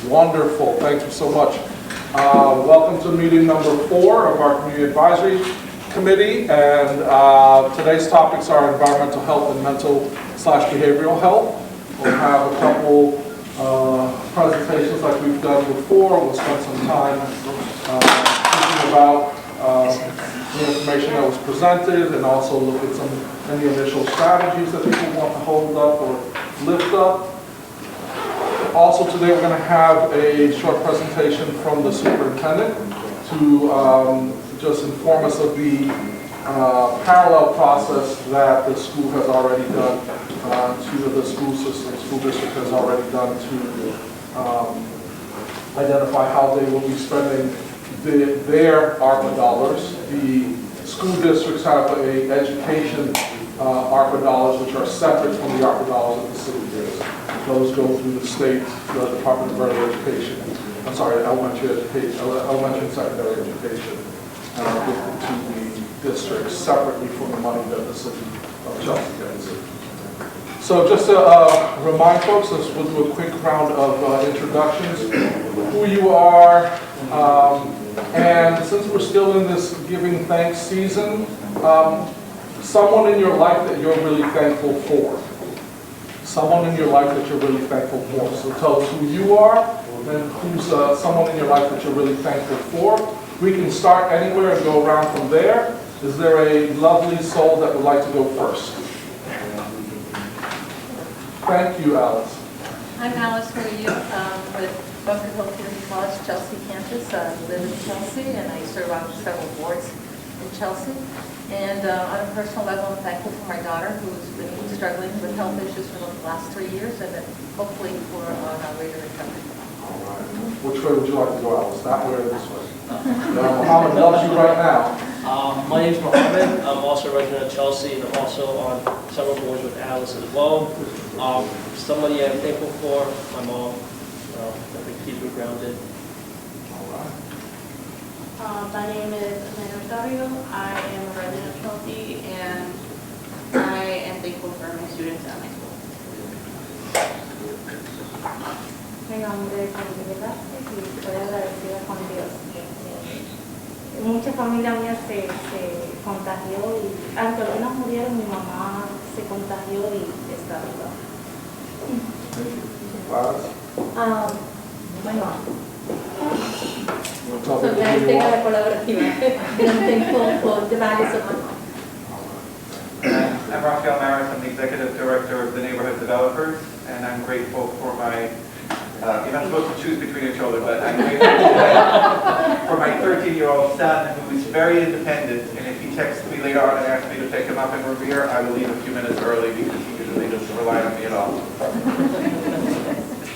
Wonderful. Thank you so much. Welcome to meeting number 4 of our Community Advisory Committee. And today's topics are environmental health and mental/behavioral health. We'll have a couple presentations like we've done before. We'll spend some time thinking about the information that was presented and also look at any initial strategies that people want to hold up or lift up. Also today we're going to have a short presentation from the superintendent to just inform us of the parallel process that the school has already done, to the school district has already done to identify how they will be spending their ARPA dollars. The school districts have a education ARPA dollars which are separate from the ARPA dollars that the city gives. Those go through the state, the Department of Early Education. I'm sorry, elementary and secondary education, and are given to the district separately from the money that the city of Chelsea gets. So just to remind folks, we'll do a quick round of introductions, who you are, and since we're still in this giving thanks season, someone in your life that you're really thankful for. Someone in your life that you're really thankful for. So tell us who you are, and who's someone in your life that you're really thankful for. We can start anywhere and go around from there. Is there a lovely soul that would like to go first? Thank you, Alice. I'm Alice Marie with Bunker Hill Community College, Chelsea campus. I live in Chelsea and I serve on several boards in Chelsea. And on a personal level, I'm thankful for my daughter who's been struggling with health issues for the last 3 years, and then hopefully we're on our way to recovery. All right. Which way would you like to go, Alice? That way or this way? Mohammed loves you right now. My name is Mohammed. I'm also a resident of Chelsea, and I'm also on several boards with Alice as well. Somebody I'm thankful for, my mom. That we keep her grounded. All right. My name is Amanda Rosario. I am a resident of Chelsea, and I am thankful for my students at my school. Mi nombre es Angélica Vázquez y estoy agradecida con Dios. Mucha familia mía se contagió y aunque algunos murieron, mi mamá se contagió y está viva. Bueno. So la técnica colaborativa. I'm thankful for the values of my mom. I'm Rafael Maris. I'm the Executive Director of the Neighborhood Developers, and I'm grateful for my, you're not supposed to choose between your children, but I'm grateful for my 13-year-old son who is very independent, and if he texts me later on and asks me to pick him up in Revere, I will leave a few minutes early because he usually doesn't rely on me at all.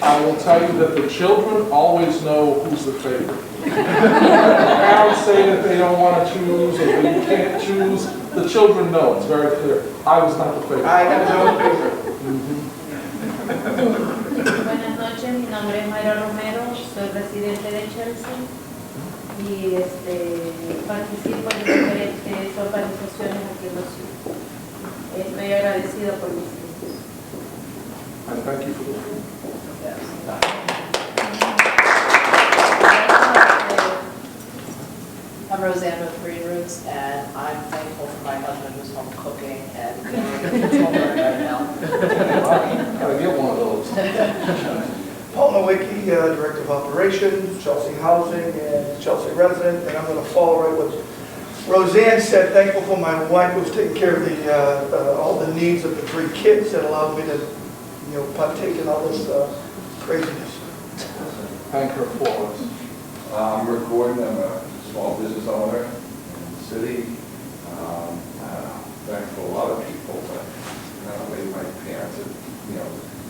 I will tell you that the children always know who's the favorite. Parents say that they don't want to choose or that you can't choose. The children know. It's very clear. I was not the favorite. I have no favorite. Buenas noches, mi nombre es Mayra Romero, soy residente de Chelsea y participo en diferentes organizaciones aquí en la ciudad. Estoy agradecida por mis hijos. And thank you for the food. I'm Roseanne with Green Roots, and I'm thankful for my husband who's home cooking and right now. Gotta get one of those. Paul Nowicki, Director of Operations, Chelsea Housing, and Chelsea resident, and I'm going to follow right what Roseanne said. Thankful for my wife who's taking care of all the needs of the 3 kids that allowed me to, partake in all this craziness. Thank her for us. I'm Rick Gordon. I'm a small business owner in the city. Thankful for a lot of people, but not only my parents have,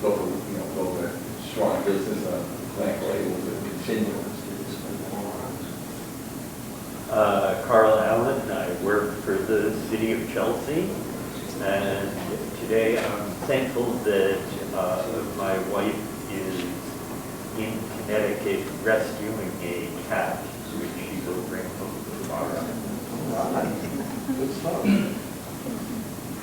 built a strong business, and I'm thankful able to continue. Carl Allen. I work for the city of Chelsea, and today I'm thankful that my wife is in Connecticut rescuing a cat, which she will bring home tomorrow. Good stuff.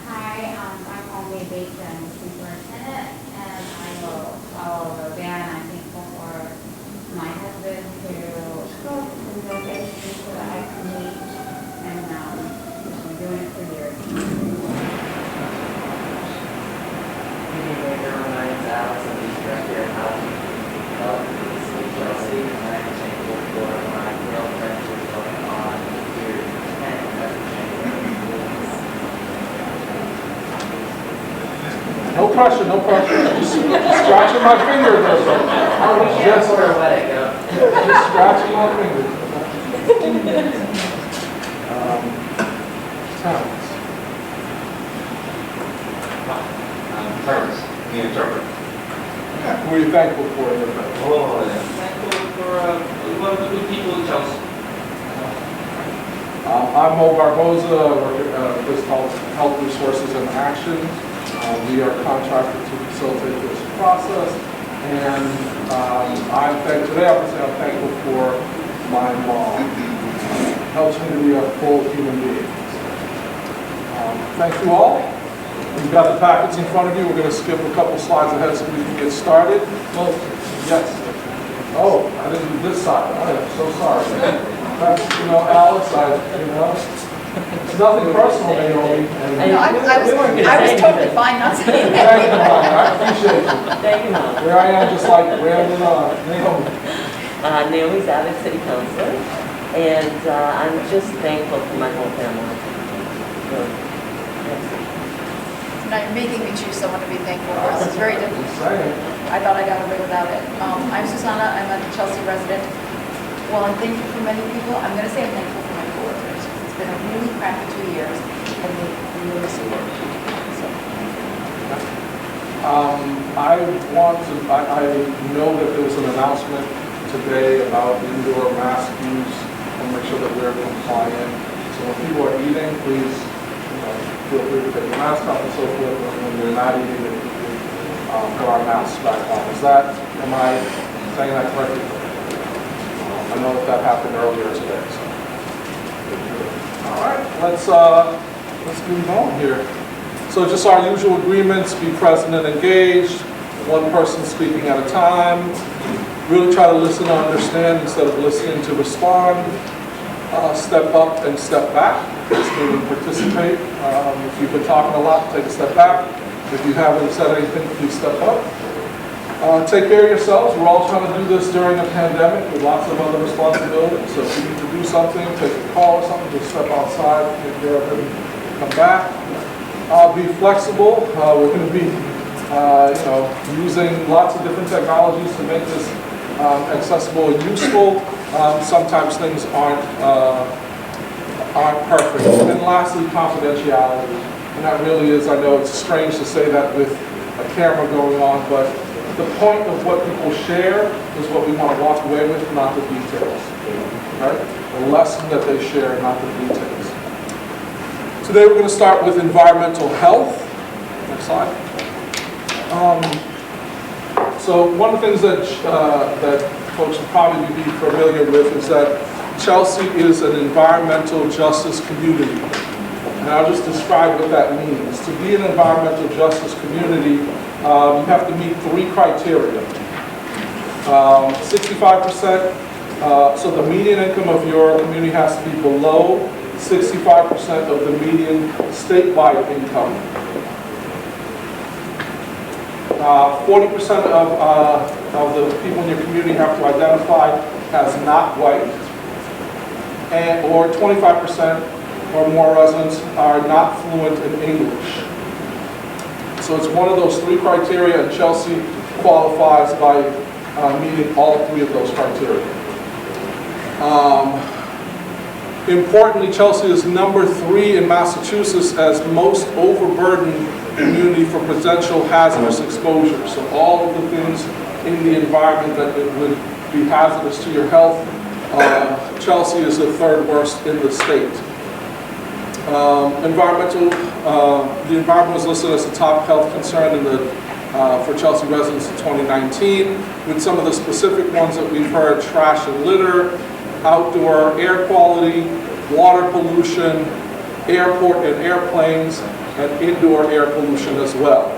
Hi, I'm Only Bacon, superintendent, and I will follow Roseanne. I'm thankful for pressure, no pressure. Just scratching my finger there, bro. I was just scratching my finger. Terrence. Terrence, the interpreter. Who are you thankful for in your life? Thankful for a lot of the good people in Chelsea. I'm Mo Barboza, I work at this Health Resources in Action. We are contracted to facilitate this process, and today I would say I'm thankful for my mom. Helps me to be a full human being. Thank you all. You've got the packets in front of you. We're going to skip a couple slides ahead so we can get started. Well, yes. Oh, I didn't do this side. I am so sorry. That's, Alice, it's nothing personal, Naomi. I was totally fine not saying that. Thank you, Mom. I appreciate you. Thank you, Mom. Here I am, just like rambling on. Naomi. Naomi's Abbott City Councilor, and I'm just thankful for my whole family. So, Now you're making me choose someone to be thankful for. This is very difficult. Just saying. I thought I got away without it. I'm Susanna. I'm a Chelsea resident. Well, I'm thankful for many people. I'm going to say I'm thankful for my coworkers. It's been a really crappy 2 years, and they really support me. So. I know that there was an announcement today about indoor mask use and make sure that we're compliant. So when people are eating, please feel free to take your mask off and so forth. When you're not eating, put our masks back on. Am I saying that correctly? I know that happened earlier today. So. All right, let's move on here. So just our usual agreements: be present and engaged. One person speaking at a time. Really try to listen to understand instead of listening to respond. Step up and step back. Meaning participate. If you've been talking a lot, take a step back. If you haven't said anything, please step up. Take care of yourselves. We're all trying to do this during a pandemic with lots of other responsibilities. So if you need to do something, take a call or something, just step outside, take care of it, and come back. Be flexible. We're going to be using lots of different technologies to make this accessible and useful. Sometimes things aren't perfect. And then lastly, confidentiality. And that really is, I know it's strange to say that with a camera going on, but the point of what people share is what we want to walk away with, not the details. Right? The lesson that they share, not the details. Today we're going to start with environmental health. Next slide. So one of the things that folks will probably be familiar with is that Chelsea is an environmental justice community. And I'll just describe what that means. To be an environmental justice community, you have to meet 3 criteria. 65%, so the median income of your community has to be below 65% of the median statewide income. 40% of the people in your community have to identify as not white, or 25% or more residents are not fluent in English. So it's one of those 3 criteria, and Chelsea qualifies by meeting all 3 of those criteria. Importantly, Chelsea is number 3 in Massachusetts as most overburdened community for potential hazardous exposure. So all of the things in the environment that would be hazardous to your health, Chelsea is the 3rd worst in the state. The environment was listed as a top health concern for Chelsea residents in 2019, with some of the specific ones that we've heard: trash and litter, outdoor air quality, water pollution, airport and airplanes, and indoor air pollution as well.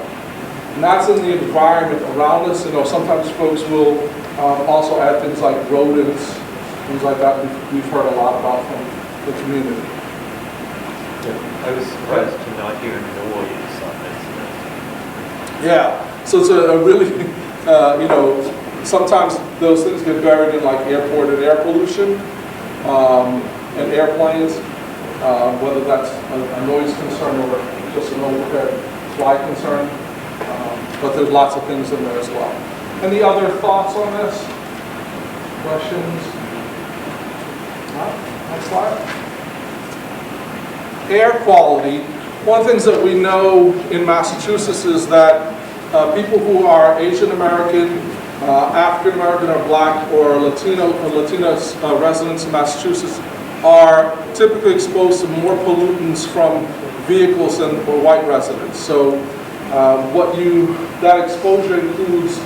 And that's in the environment around us. Sometimes folks will also add things like rodents, things like that. We've heard a lot about from the community. I was surprised to not hear noise on this list. Yeah, so it's a really, sometimes those things get buried in like airport and air pollution and airplanes, whether that's a noise concern or just an overhead flight concern. But there's lots of things in there as well. Any other thoughts on this? Questions? Next slide. Air quality. One of the things that we know in Massachusetts is that people who are Asian American, African American or Black or Latino residents in Massachusetts are typically exposed to more pollutants from vehicles than white residents. So that exposure includes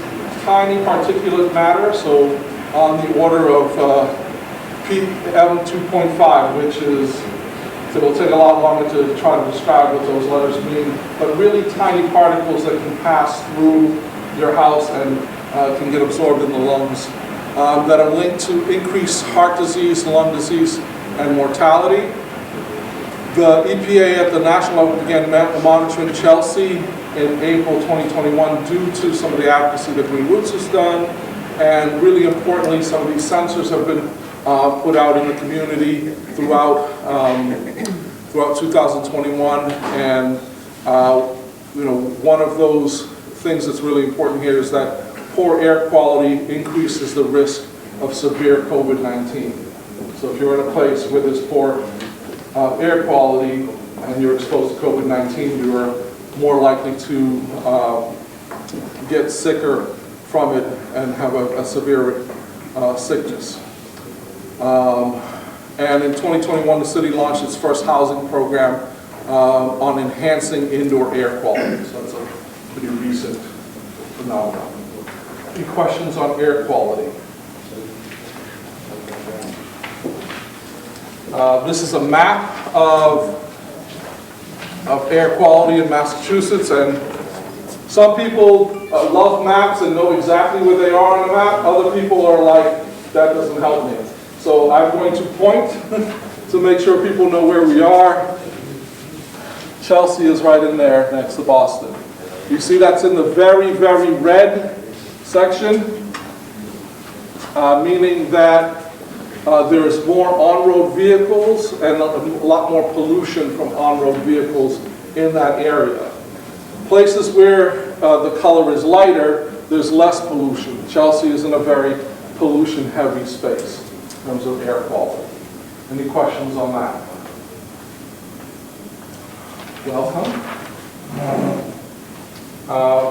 tiny particulate matter, so on the order of PM2.5, which is, so it'll take a lot longer to try to describe what those letters mean, but really tiny particles that can pass through your house and can get absorbed in the lungs that are linked to increased heart disease, lung disease, and mortality. The EPA at the national level began monitoring Chelsea in April 2021 due to some of the advocacy that Green Roots has done, and really importantly, some of these sensors have been put out in the community throughout 2021, and one of those things that's really important here is that poor air quality increases the risk of severe COVID-19. So if you're in a place where there's poor air quality and you're exposed to COVID-19, you are more likely to get sicker from it and have a severe sickness. And in 2021, the city launched its first housing program on enhancing indoor air quality. So that's a pretty recent phenomenon. Any questions on air quality? This is a map of air quality in Massachusetts, and some people love maps and know exactly where they are on the map. Other people are like, that doesn't help me. So I'm going to point to make sure people know where we are. Chelsea is right in there next to Boston. You see that's in the very, very red section, meaning that there's more on-road vehicles and a lot more pollution from on-road vehicles in that area. Places where the color is lighter, there's less pollution. Chelsea is in a very pollution-heavy space in terms of air quality. Any questions on that? Welcome.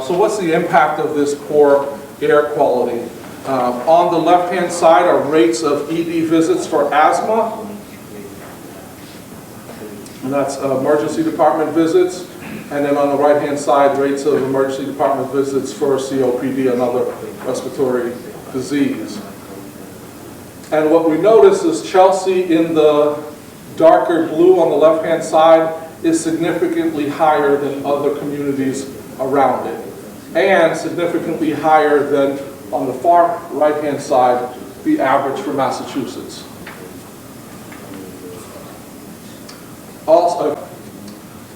So what's the impact of this poor air quality? On the left-hand side are rates of ED visits for asthma, and that's emergency department visits. And then on the right-hand side, rates of emergency department visits for COPD, another respiratory disease. And what we notice is Chelsea in the darker blue on the left-hand side is significantly higher than other communities around it, and significantly higher than on the far right-hand side, the average for Massachusetts.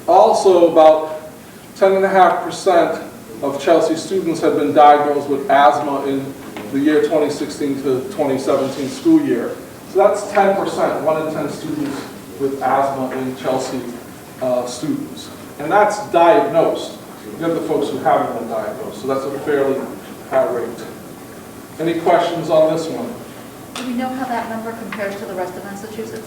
Also about 10.5% of Chelsea students have been diagnosed with asthma in the year 2016 to 2017 school year. So that's 10%, 1 in 10 students with asthma in Chelsea students. And that's diagnosed. You have the folks who haven't been diagnosed, so that's a fairly high rate. Any questions on this one? Do we know how that number compares to the rest of Massachusetts?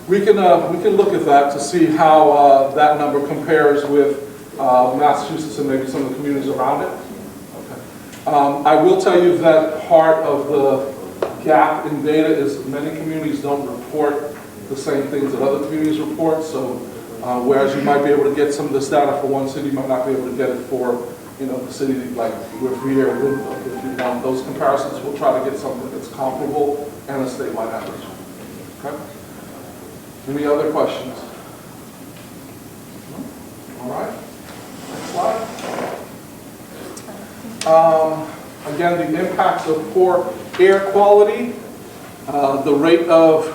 We can look at that to see how that number compares with Massachusetts and maybe some of the communities around it. Okay. I will tell you that part of the gap in data is many communities don't report the same things that other communities report. So whereas you might be able to get some of this data for one city, you might not be able to get it for the city like Revere, Winthrop. If you want those comparisons, we'll try to get something that's comparable and a statewide average. Okay. Any other questions? All right. Next slide. Again, the impact of poor air quality, the rate of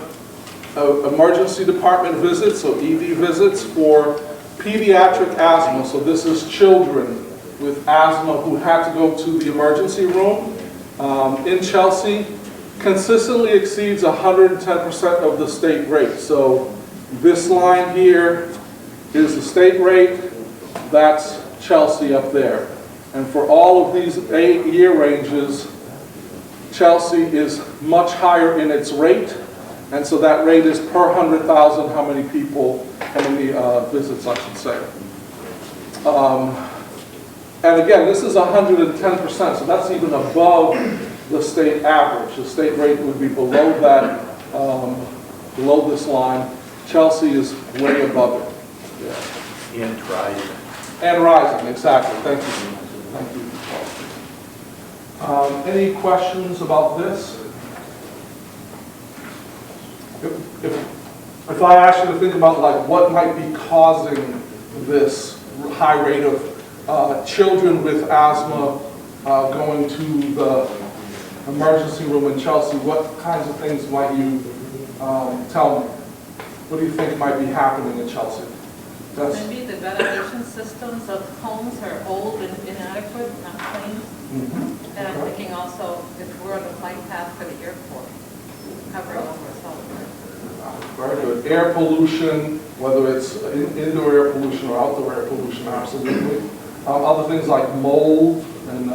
emergency department visits, so ED visits for pediatric asthma. So this is children with asthma who had to go to the emergency room in Chelsea. Consistently exceeds 110% of the state rate. So this line here is the state rate, that's Chelsea up there. And for all of these 8 year ranges, Chelsea is much higher in its rate. And so that rate is per 100,000, how many people, how many visits, I should say. And again, this is 110%, so that's even above the state average. The state rate would be below that, below this line. Chelsea is way above it. Yeah. And rising. And rising, exactly. Thank you. Thank you. Any questions about this? If I ask you to think about like what might be causing this high rate of children with asthma going to the emergency room in Chelsea, what kinds of things might you tell me? What do you think might be happening in Chelsea? Maybe the ventilation systems of homes are old and inadequate, not clean. Mm-hmm. And I'm thinking also if we're on the flight path for the airport, covering over some. Very good. Air pollution, whether it's indoor air pollution or outdoor air pollution, absolutely. Other things like mold and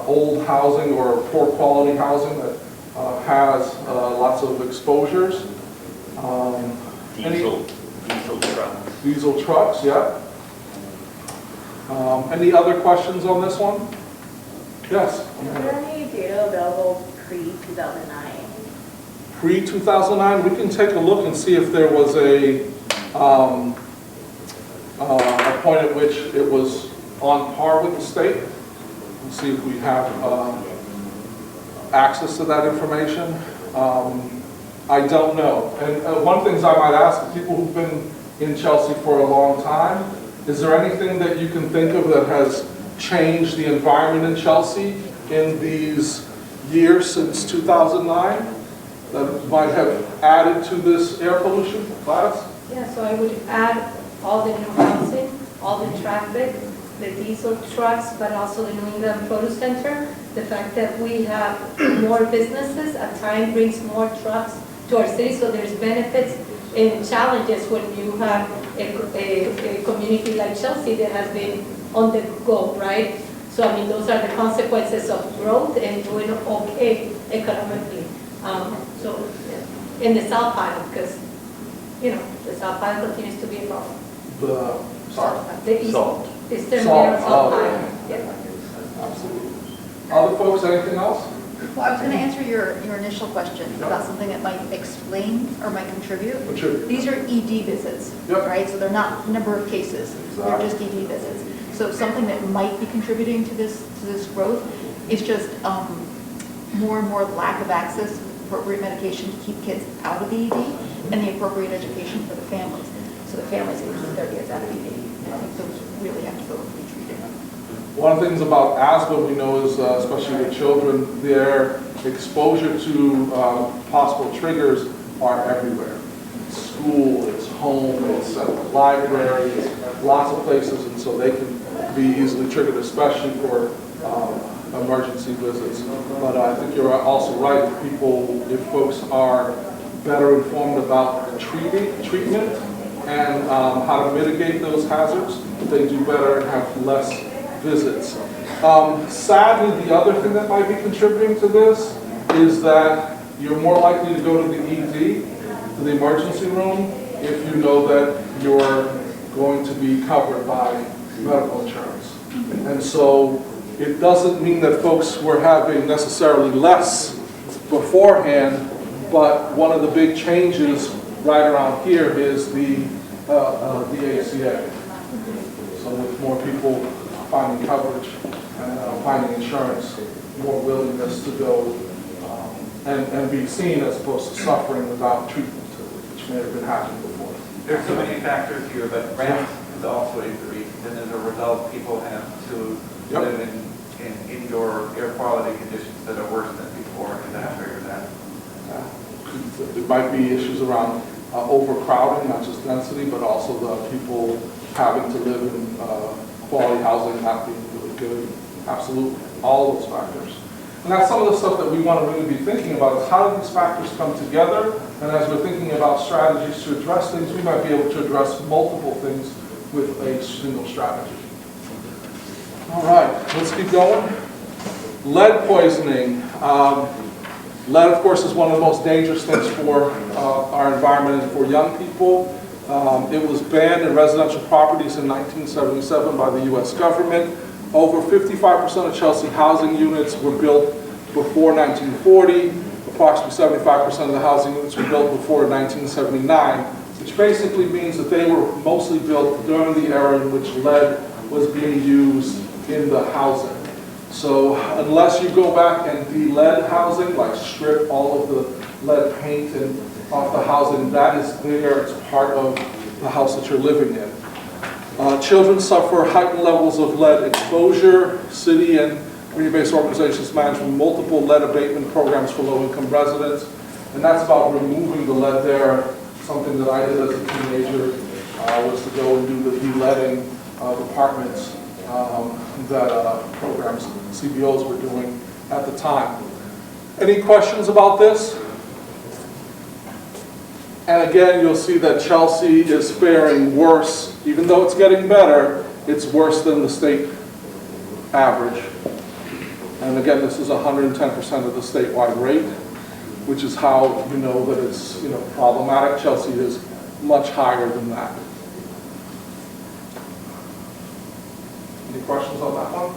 old housing or poor quality housing that has lots of exposures. Diesel trucks. Diesel trucks, yeah. Any other questions on this one? Yes? Is there any data available pre-2009? Pre-2009, we can take a look and see if there was a point at which it was on par with the state. Let's see if we have access to that information. I don't know. And one of the things I might ask the people who've been in Chelsea for a long time, is there anything that you can think of that has changed the environment in Chelsea in these years since 2009 that might have added to this air pollution? Class? Yeah, so I would add all the new housing, all the traffic, the diesel trucks, but also the New England Produce Center. The fact that we have more businesses at times brings more trucks to our city, so there's benefits and challenges when you have a community like Chelsea that has been on the go, right? So I mean, those are the consequences of growth and doing okay economically. So in the South Island, because you know the South Island continues to be a problem. The Eastern South Island. Yeah. Absolutely. Other folks, anything else? Well, I was going to answer your initial question about something that might explain or might contribute. These are ED visits, right? So they're not number of cases. They're just ED visits. So something that might be contributing to this growth is just more and more lack of access to appropriate medication to keep kids out of the ED and the appropriate education for the families. So the families can keep their kids out of ED. And I think those really have to go and be treated. One of the things about asthma we know is, especially with children, their exposure to possible triggers are everywhere. It's school, it's home, it's at the library, it's lots of places, and so they can be easily triggered, especially for emergency visits. But I think you're also right. If folks are better informed about treatment and how to mitigate those hazards, they do better and have less visits. Sadly, the other thing that might be contributing to this is that you're more likely to go to the ED, to the emergency room, if you know that you're going to be covered by medical insurance. And so it doesn't mean that folks were having necessarily less beforehand, but one of the big changes right around here is the ACA. So with more people finding coverage and finding insurance, more willingness to go and be seen as opposed to suffering without treatment, which may have been happening before. There's so many factors here, but rent is also increased, and as a result, people have to live in indoor air quality conditions that are worse than before, and that triggers that. There might be issues around overcrowding, not just density, but also the people having to live in quality housing not being really good. Absolutely, all those factors. And that's some of the stuff that we want to really be thinking about, is how do these factors come together? And as we're thinking about strategies to address things, we might be able to address multiple things with a single strategy. All right, let's keep going. Lead poisoning. Lead, of course, is one of the most dangerous things for our environment and for young people. It was banned in residential properties in 1977 by the U.S. government. Over 55% of Chelsea housing units were built before 1940. Approximately 75% of the housing units were built before 1979, which basically means that they were mostly built during the era in which lead was being used in the housing. So unless you go back and de-lead housing, like strip all of the lead paint and off the housing, that is there, it's part of the house that you're living in. Children suffer heightened levels of lead exposure. City and community-based organizations manage multiple lead abatement programs for low-income residents, and that's about removing the lead there. Something that I did as a teenager was to go and do the de-leading of apartments that programs CBOs were doing at the time. Any questions about this? And again, you'll see that Chelsea is faring worse. Even though it's getting better, it's worse than the state average. And again, this is 110% of the statewide rate, which is how you know that it's problematic. Chelsea is much higher than that. Any questions on that one?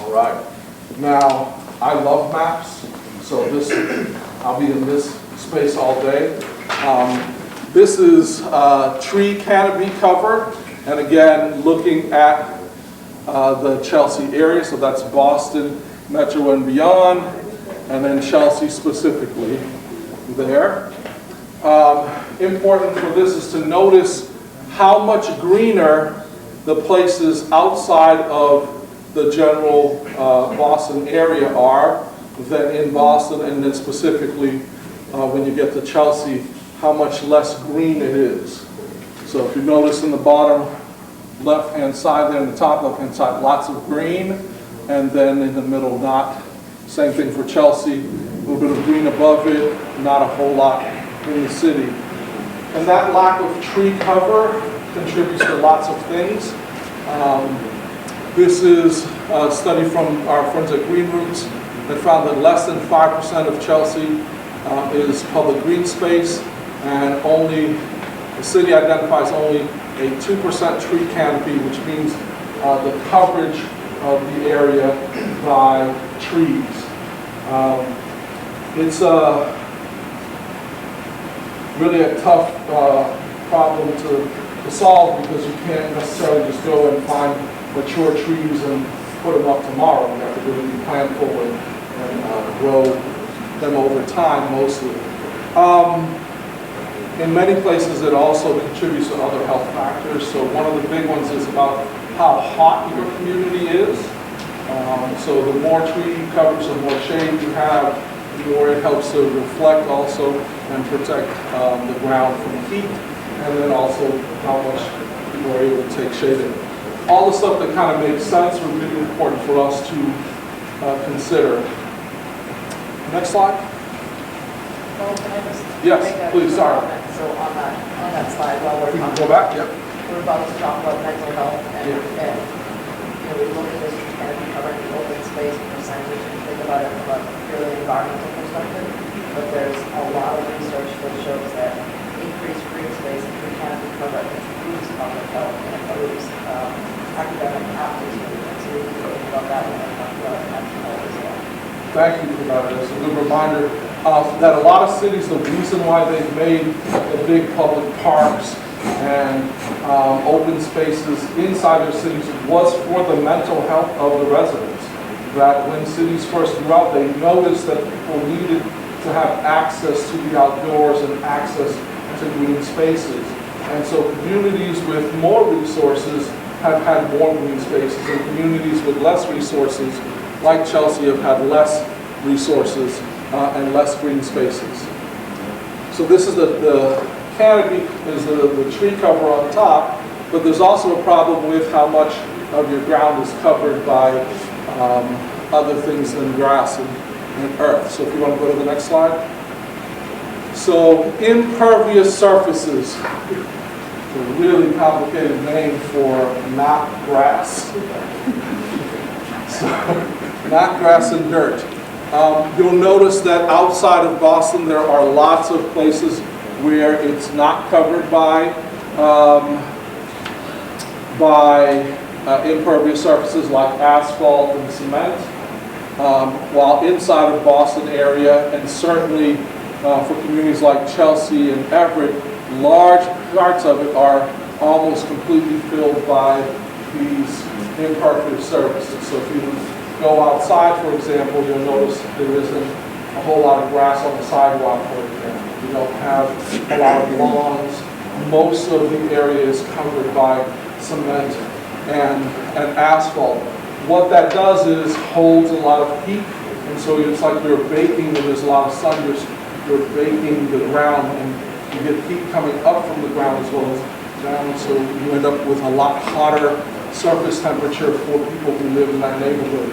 All right. Now, I love maps, so I'll be in this space all day. This is tree canopy cover, and again, looking at the Chelsea area, so that's Boston, Metro and beyond, and then Chelsea specifically there. Important for this is to notice how much greener the places outside of the general Boston area are than in Boston, and then specifically when you get to Chelsea, how much less green it is. So if you notice in the bottom left-hand side there, in the top left-hand side, lots of green, and then in the middle not. Same thing for Chelsea, a little bit of green above it, not a whole lot in the city. And that lack of tree cover contributes to lots of things. This is a study from our friends at Green Roots that found that less than 5% of Chelsea is public green space, and the city identifies only a 2% tree canopy, which means the coverage of the area by trees. It's really a tough problem to solve, because you can't necessarily just go and find mature trees and put them up tomorrow. You have to really be planful and grow them over time mostly. In many places it also contributes to other health factors. So one of the big ones is about how hot your community is. So the more tree coverage, the more shade you have, the more it helps to reflect also and protect the ground from heat, and then also how much people are able to take shade in. All the stuff that kind of makes sense would be really important for us to consider. Next slide. Well, can I just Yes, make a please, sorry. comment? So on that slide, while If we're we can talking, go back, yep. we're about to talk about mental health, and Yeah. we look at this canopy covering the open space percentage and think about it from a purely environmental perspective. But there's a lot of research that shows that increased green space and tree canopy cover improves public health and improves academic aptitude. And so we need to think about that when we talk about mental health as well. Thank you for that. It's a good reminder that a lot of cities, the reason why they've made the big public parks and open spaces inside their cities was for the mental health of the residents. That when cities first grew out, they noticed that people needed to have access to the outdoors and access to green spaces. And so communities with more resources have had more green spaces, and communities with less resources, like Chelsea, have had less resources and less green spaces. So this is the canopy, is the tree cover on top, but there's also a problem with how much of your ground is covered by other things than grass and earth. So if you want to go to the next slide. So impervious surfaces. a really complicated name for not grass. So, not grass and dirt. You'll notice that outside of Boston there are lots of places where it's not covered by impervious surfaces like asphalt and cement. While inside of Boston area, and certainly for communities like Chelsea and Everett, large parts of it are almost completely filled by these impervious surfaces. So if you go outside, for example, you'll notice there isn't a whole lot of grass on the sidewalk, for example. You don't have a lot of lawns. Most of the area is covered by cement and asphalt. What that does is holds a lot of heat, and so it's like you're baking when there's a lot of sun, you're baking the ground, and you get heat coming up from the ground as well as down, so you end up with a lot hotter surface temperature for people who live in that neighborhood.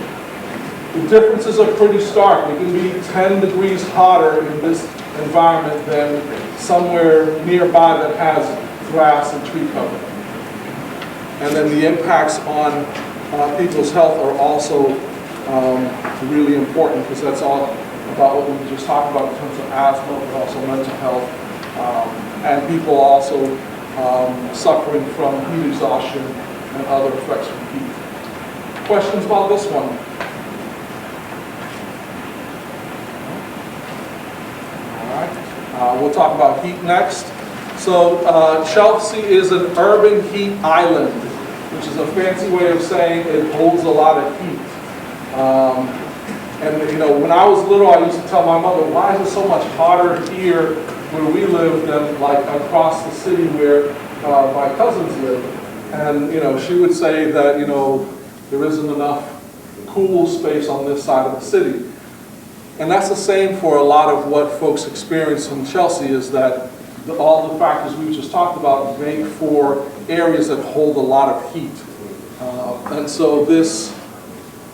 The differences are pretty stark. It can be 10 degrees hotter in this environment than somewhere nearby that has grass and tree cover. And then the impacts on people's health are also really important, because that's all about what we just talked about in terms of asthma, but also mental health, and people also suffering from heat exhaustion and other effects from heat. Questions about this one? All right. We'll talk about heat next. So Chelsea is an urban heat island, which is a fancy way of saying it holds a lot of heat. And you know, when I was little, I used to tell my mother, why is it so much hotter here where we live than like across the city where my cousins live? And you know, she would say that, you know, there isn't enough cool space on this side of the city. And that's the same for a lot of what folks experience in Chelsea, is that all the factors we just talked about make for areas that hold a lot of heat. And so this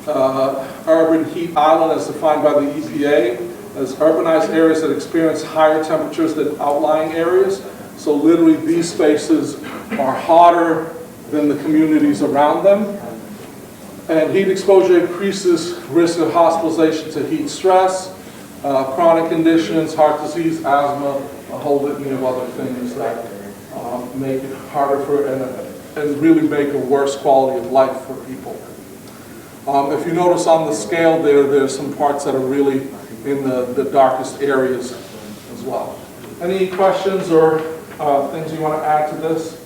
urban heat island, as defined by the EPA, as urbanized areas that experience higher temperatures than outlying areas. So literally these spaces are hotter than the communities around them. And heat exposure increases risk of hospitalization to heat stress, chronic conditions, heart disease, asthma, a whole litany of other things that make it harder for and really make a worse quality of life for people. If you notice on the scale there's some parts that are really in the darkest areas as well. Any questions or things you want to add to this?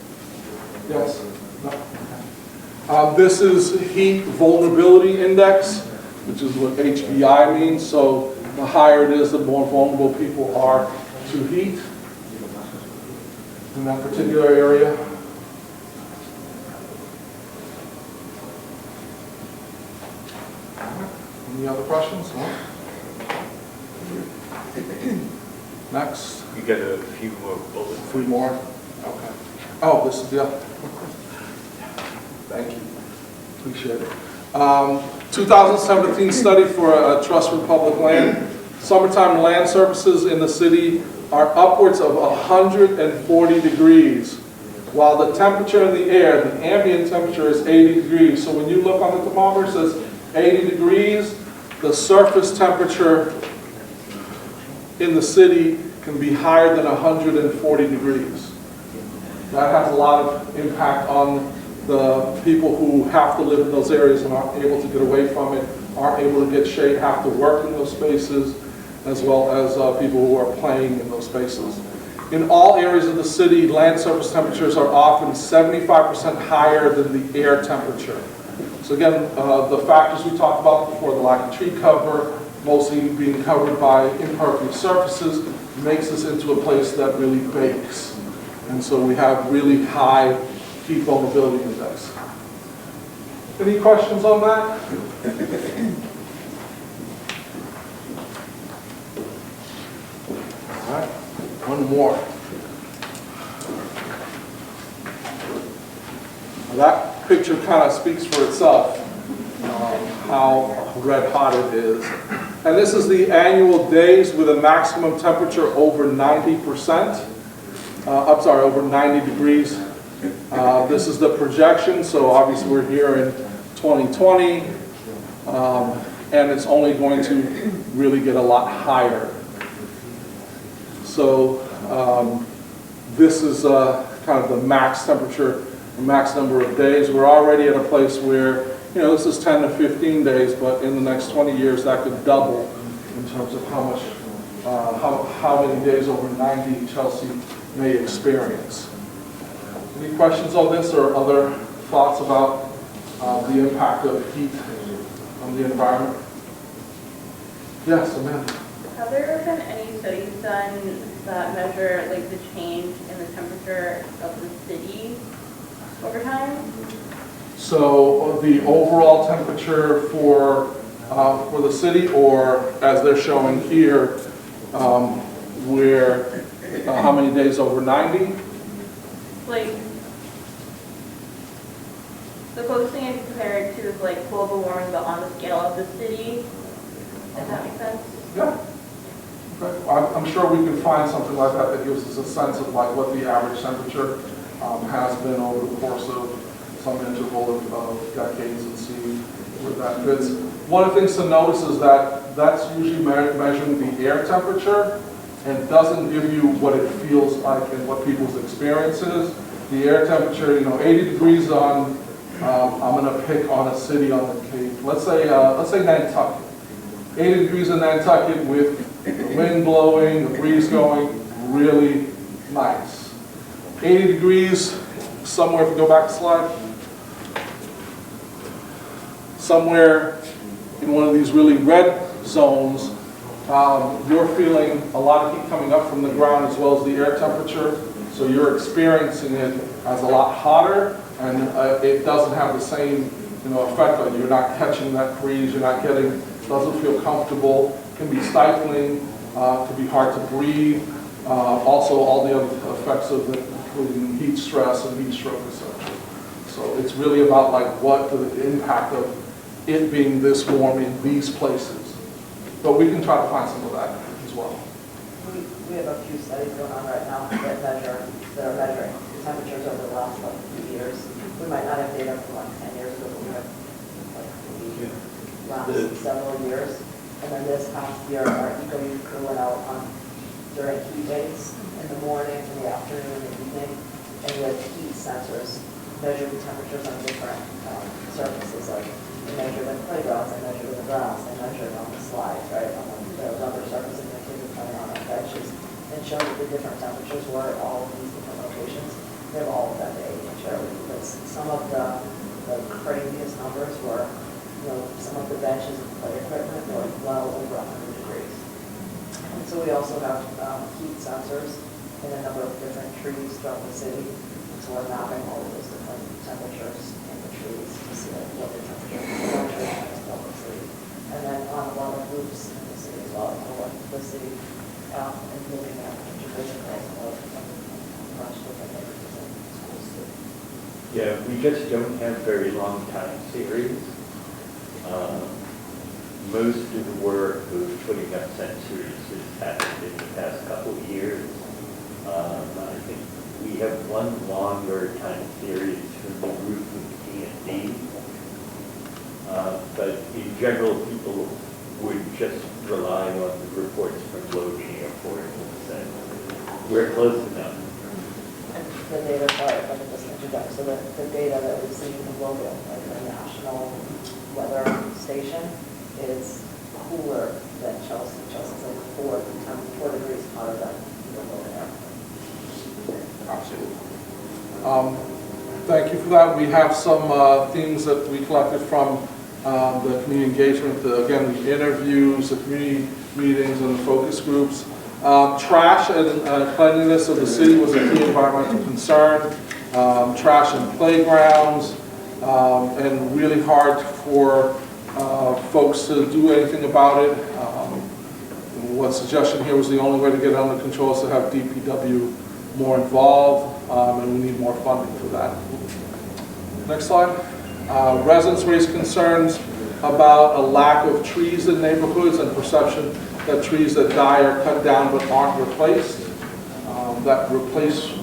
Yes? No? This is Heat Vulnerability Index, which is what HVI means. So the higher it is, the more vulnerable people are to heat in that particular area. Any other questions? No? Next. You got a few more bullets. 3 more? Okay. Oh, this is the other. Thank you. Appreciate it. 2017 study for a trust for public land. Summertime land surfaces in the city are upwards of 140 degrees, while the temperature in the air, the ambient temperature, is 80 degrees. So when you look on the thermometer, it says 80 degrees. The surface temperature in the city can be higher than 140 degrees. That has a lot of impact on the people who have to live in those areas and aren't able to get away from it, aren't able to get shade, have to work in those spaces, as well as people who are playing in those spaces. In all areas of the city, land surface temperatures are often 75% higher than the air temperature. So again, the factors we talked about before, the lack of tree cover, mostly being covered by impervious surfaces, makes us into a place that really bakes. And so we have really high heat vulnerability index. Any questions on that? All right, one more. Now that picture kind of speaks for itself, how red hot it is. And this is the annual days with a maximum temperature over 90%. Over 90 degrees This is the projection, so obviously we're here in 2020, and it's only going to really get a lot higher. So this is kind of the max temperature, the max number of days. We're already at a place where, you know, this is 10 to 15 days, but in the next 20 years that could double in terms of how much, how many days over 90 Chelsea may experience. Any questions on this or other thoughts about the impact of heat on the environment? Yes, Amanda. Have there been any studies done that measure like the change in the temperature of the city over time? So the overall temperature for the city, or as they're showing here, where how many days over 90? Like the closest thing I can compare it to is like global warming, but on the scale of the city. Does that make sense? Yeah. Okay. I'm sure we can find something like that that gives us a sense of like what the average temperature has been over the course of some interval of decades and see where that fits. One of the things to notice is that that's usually measuring the air temperature and doesn't give you what it feels like and what people's experience is. The air temperature, you know, 80 degrees on, I'm going to pick on a city on the Cape. Let's say Nantucket. 80 degrees in Nantucket with the wind blowing, the breeze going, really nice. 80 degrees somewhere, if you go back a slide, somewhere in one of these really red zones, you're feeling a lot of heat coming up from the ground as well as the air temperature, so you're experiencing it as a lot hotter, and it doesn't have the same, you know, effect on you. You're not catching that breeze, you're not getting, doesn't feel comfortable, can be stifling, can be hard to breathe. Also all the other effects of it, including heat stress and heat stroke, etc. So it's really about like what the impact of it being this warm in these places. But we can try to find some of that as well. We have a few studies going on right now that are measuring temperatures over the last like few years. We might not have data from like 10 years ago, but we have like maybe last several years. And then this past year, our eco-youth crew went out during heat waves in the morning, in the afternoon, and evening, and with heat sensors measured the temperatures on different surfaces. Like they measured in playgrounds, they measured in the grass, they measured on the slides, right, on the rubber surfaces that kids were playing on benches, and showed what the different temperatures were at all of these different locations. We have all of that data to share with you, but some of the craziest numbers were, you know, some of the benches and play equipment were well over 100 degrees. And so we also have heat sensors in a number of different trees throughout the city. And so we're mapping all of those different temperatures in the trees to see what the temperature is throughout the city. And then on a lot of roofs in the city as well, so what the city and looking at physical as well as much different neighborhoods and schools too. Yeah, we just don't have very long time series. Most of the work of putting up sensors has happened in the past couple of years. I think we have one longer time series from the group of D&D. But in general, people would just rely on the reports from Logan Airport and say, we're close enough. And the data, sorry if I could just interject, so the data that we've seen from Logan, like the national weather station, is cooler than Chelsea. Chelsea's like 4 degrees hotter than Logan Airport. Absolutely. Thank you for that. We have some themes that we collected from the community engagement, again, the interviews, the community meetings, and the focus groups. Trash and cleanliness of the city was a key environmental concern. Trash in playgrounds, and really hard for folks to do anything about it. One suggestion here was the only way to get it under control is to have DPW more involved, and we need more funding for that. Next slide. Residents raised concerns about a lack of trees in neighborhoods and perception that trees that die are cut down but aren't replaced. the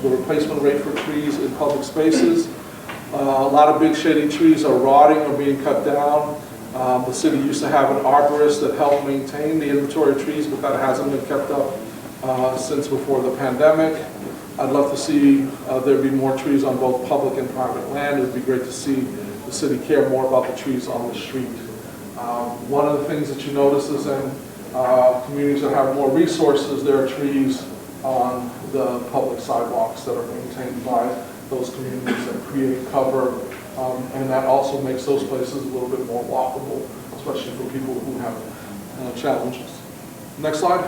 replacement rate for trees in public spaces. A lot of big shady trees are rotting or being cut down. The city used to have an arborist that helped maintain the inventory of trees, but that hasn't been kept up since before the pandemic. I'd love to see there be more trees on both public and private land. It would be great to see the city care more about the trees on the street. One of the things that you notice is in communities that have more resources, there are trees on the public sidewalks that are maintained by those communities that create cover, and that also makes those places a little bit more walkable, especially for people who have challenges. Next slide.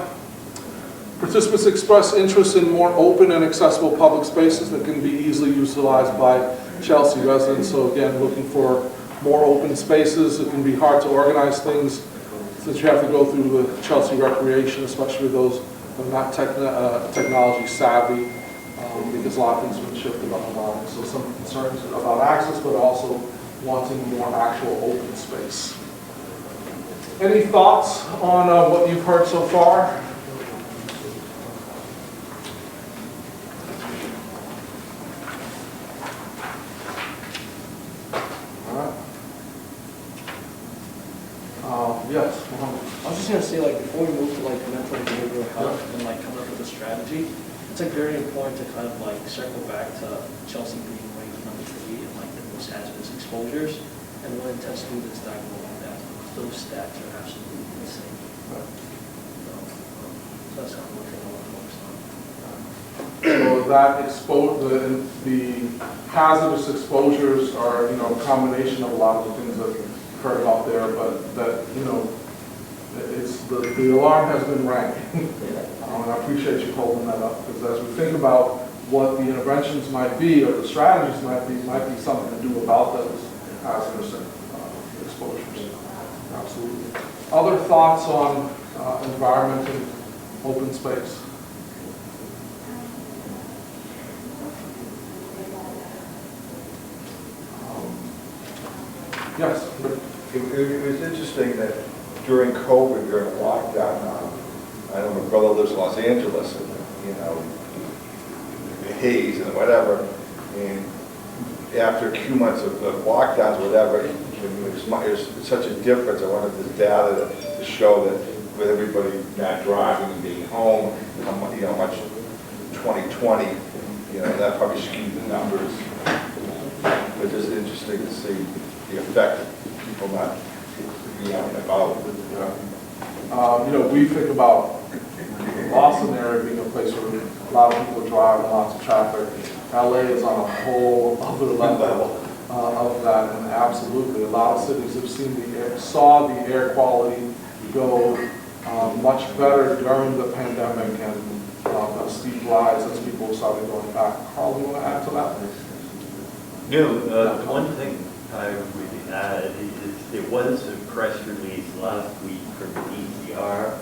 Participants express interest in more open and accessible public spaces that can be easily utilized by Chelsea residents. So again, looking for more open spaces. It can be hard to organize things since you have to go through the Chelsea Recreation, especially those who are not technology savvy, because a lot of things have been shifted online. So some concerns about access, but also wanting more actual open space. Any thoughts on what you've heard so far? Yes. I was just gonna say, like, before we move to like mental and behavioral health and like coming up with a strategy, it's like very important to kind of like circle back to Chelsea being ranked number 3 in like the most hazardous exposures, and what intense students die below that. Those stats are absolutely insane. Right. So that's kind of what I want to focus on. So that the hazardous exposures are, you know, a combination of a lot of the things that you've heard about there, but that, you know, it's the alarm has been rang. And I appreciate you holding that up, because as we think about what the interventions might be or the strategies might be something to do about those hazardous exposures. Absolutely. Other thoughts on environment and open space? Yes. It was interesting that during COVID, during lockdown, I know my brother lives in Los Angeles, and, you know, the haze and whatever, and after a few months of lockdowns, whatever, there's such a difference. I wanted this data to show that with everybody not driving and being home, how much, you know, much 2020, you know, that probably skewed the numbers. But it's just interesting to see the effect of people not being out and about. You know, we think about the Boston area being a place where a lot of people drive and lots of traffic. LA is on a whole other level of that, and absolutely, a lot of cities have saw the air quality go much better during the pandemic, and a steep rise as people started going back. Carl, you want to add to that? Yeah, one thing I would add is there was a press release last week from DCR